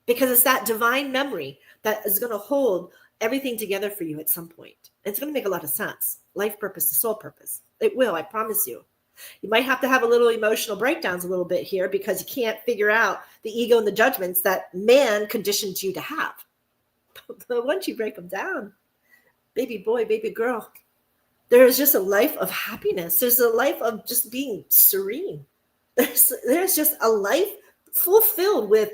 because it's that divine memory that is going to hold everything together for you at some point. It's going to make a lot of sense. Life purpose to soul purpose. It will, I promise you. You might have to have a little emotional breakdowns a little bit here because you can't figure out the ego and the judgments that man conditioned you to have. But once you break them down, baby boy, baby girl, there is just a life of happiness. There's a life of just being serene. There's just a life fulfilled with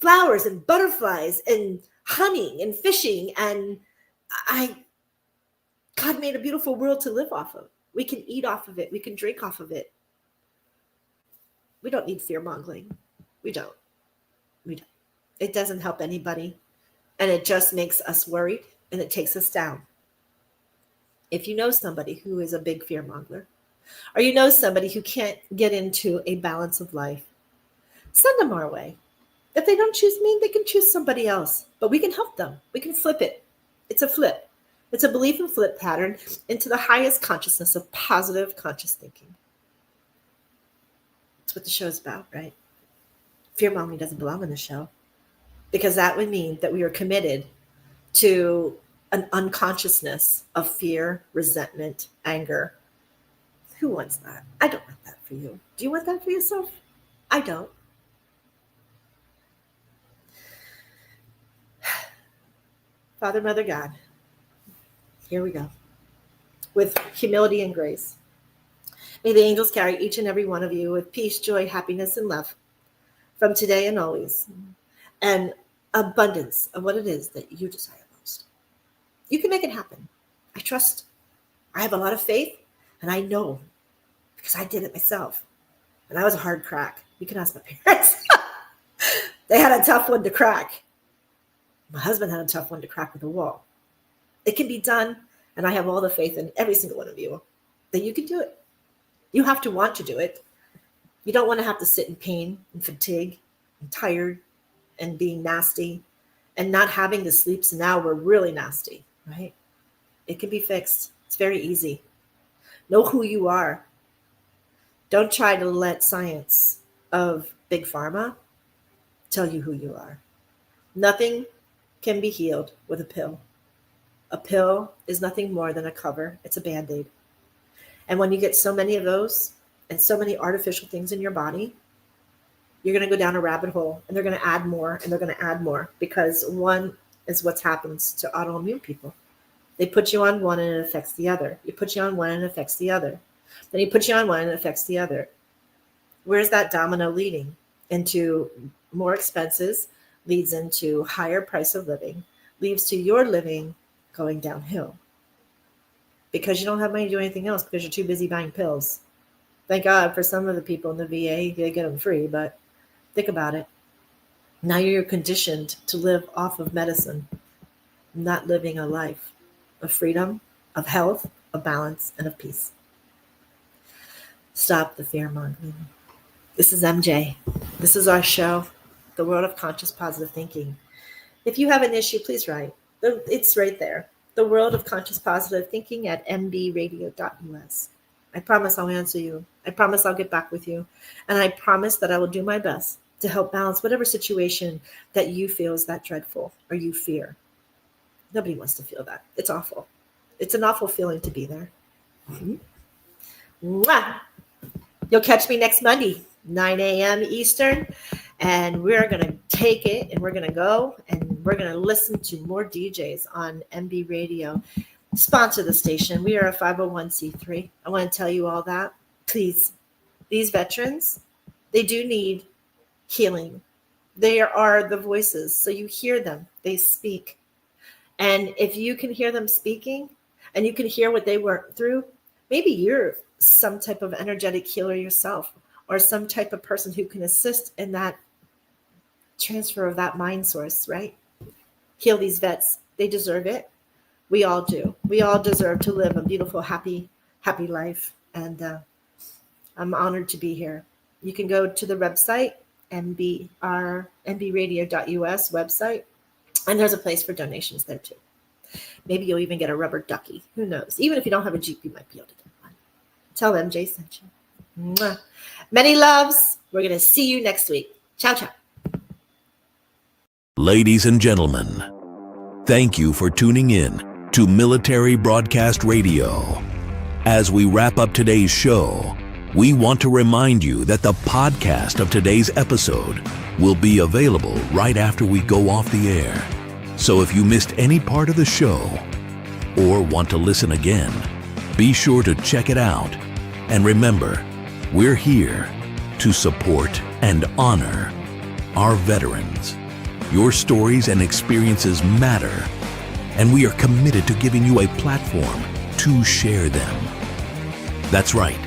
flowers and butterflies and honey and fishing. And God made a beautiful world to live off of. We can eat off of it. We can drink off of it. We don't need fear mongering. We don't. It doesn't help anybody. And it just makes us worried and it takes us down. If you know somebody who is a big fear monger, or you know somebody who can't get into a balance of life, send them our way. If they don't choose me, they can choose somebody else. But we can help them. We can flip it. It's a flip. It's a belief and flip pattern into the highest consciousness of positive conscious thinking. That's what the show's about, right? Fear mongering doesn't belong in the show, because that would mean that we are committed to an unconsciousness of fear, resentment, anger. Who wants that? I don't want that for you. Do you want that for yourself? I don't. Father, Mother, God, here we go. With humility and grace. May the angels carry each and every one of you with peace, joy, happiness, and love from today and always, and abundance of what it is that you desire most. You can make it happen. I trust. I have a lot of faith, and I know because I did it myself. And I was a hard crack. You can ask my parents. They had a tough one to crack. My husband had a tough one to crack with a wall. It can be done, and I have all the faith in every single one of you that you can do it. You have to want to do it. You don't want to have to sit in pain and fatigue and tired and being nasty and not having the sleep. So now we're really nasty, right? It can be fixed. It's very easy. Know who you are. Don't try to let science of Big Pharma tell you who you are. Nothing can be healed with a pill. A pill is nothing more than a cover. It's a Band-Aid. And when you get so many of those and so many artificial things in your body, you're going to go down a rabbit hole, and they're going to add more, and they're going to add more, because one is what happens to autoimmune people. They put you on one and it affects the other. You put you on one and it affects the other. Then you put you on one and it affects the other. Where's that domino leading? Into more expenses, leads into higher price of living, leads to your living going downhill. Because you don't have money to do anything else, because you're too busy buying pills. Thank God for some of the people in the VA, they get them free, but think about it. Now you're conditioned to live off of medicine, not living a life of freedom, of health, of balance, and of peace. Stop the fear mongering. This is MJ. This is our show, The World of Conscious Positive Thinking. If you have an issue, please write. It's right there. The World of Conscious Positive Thinking at mbradio.us. I promise I'll answer you. I promise I'll get back with you. And I promise that I will do my best to help balance whatever situation that you feel is that dreadful or you fear. Nobody wants to feel that. It's awful. It's an awful feeling to be there. Mm-hmm. Mwah! You'll catch me next Monday, 9 a.m. Eastern. And we're going to take it and we're going to go and we're going to listen to more DJs on MB Radio. Sponsor the station. We are a 501c3. I want to tell you all that. Please, these veterans, they do need healing. They are the voices. So you hear them. They speak. And if you can hear them speaking and you can hear what they went through, maybe you're some type of energetic healer yourself or some type of person who can assist in that transfer of that mind source, right? Heal these vets. They deserve it. We all do. We all deserve to live a beautiful, happy life. And I'm honored to be here. You can go to the website, mbradio.us website, and there's a place for donations there too. Maybe you'll even get a rubber ducky. Who knows? Even if you don't have a Jeep, you might be able to get one. Tell them Jay sent you. Mwah. Many loves. We're going to see you next week. Ciao, ciao. Ladies and gentlemen, thank you for tuning in to Military Broadcast Radio. As we wrap up today's show, we want to remind you that the podcast of today's episode will be available right after we go off the air. So if you missed any part of the show or want to listen again, be sure to check it out. And remember, we're here to support and honor our veterans. Your stories and experiences matter, and we are committed to giving you a platform to share them. That's right.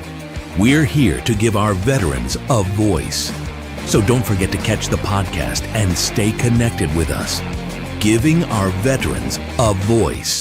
We're here to give our veterans a voice. So don't forget to catch the podcast and stay connected with us. Giving our veterans a voice.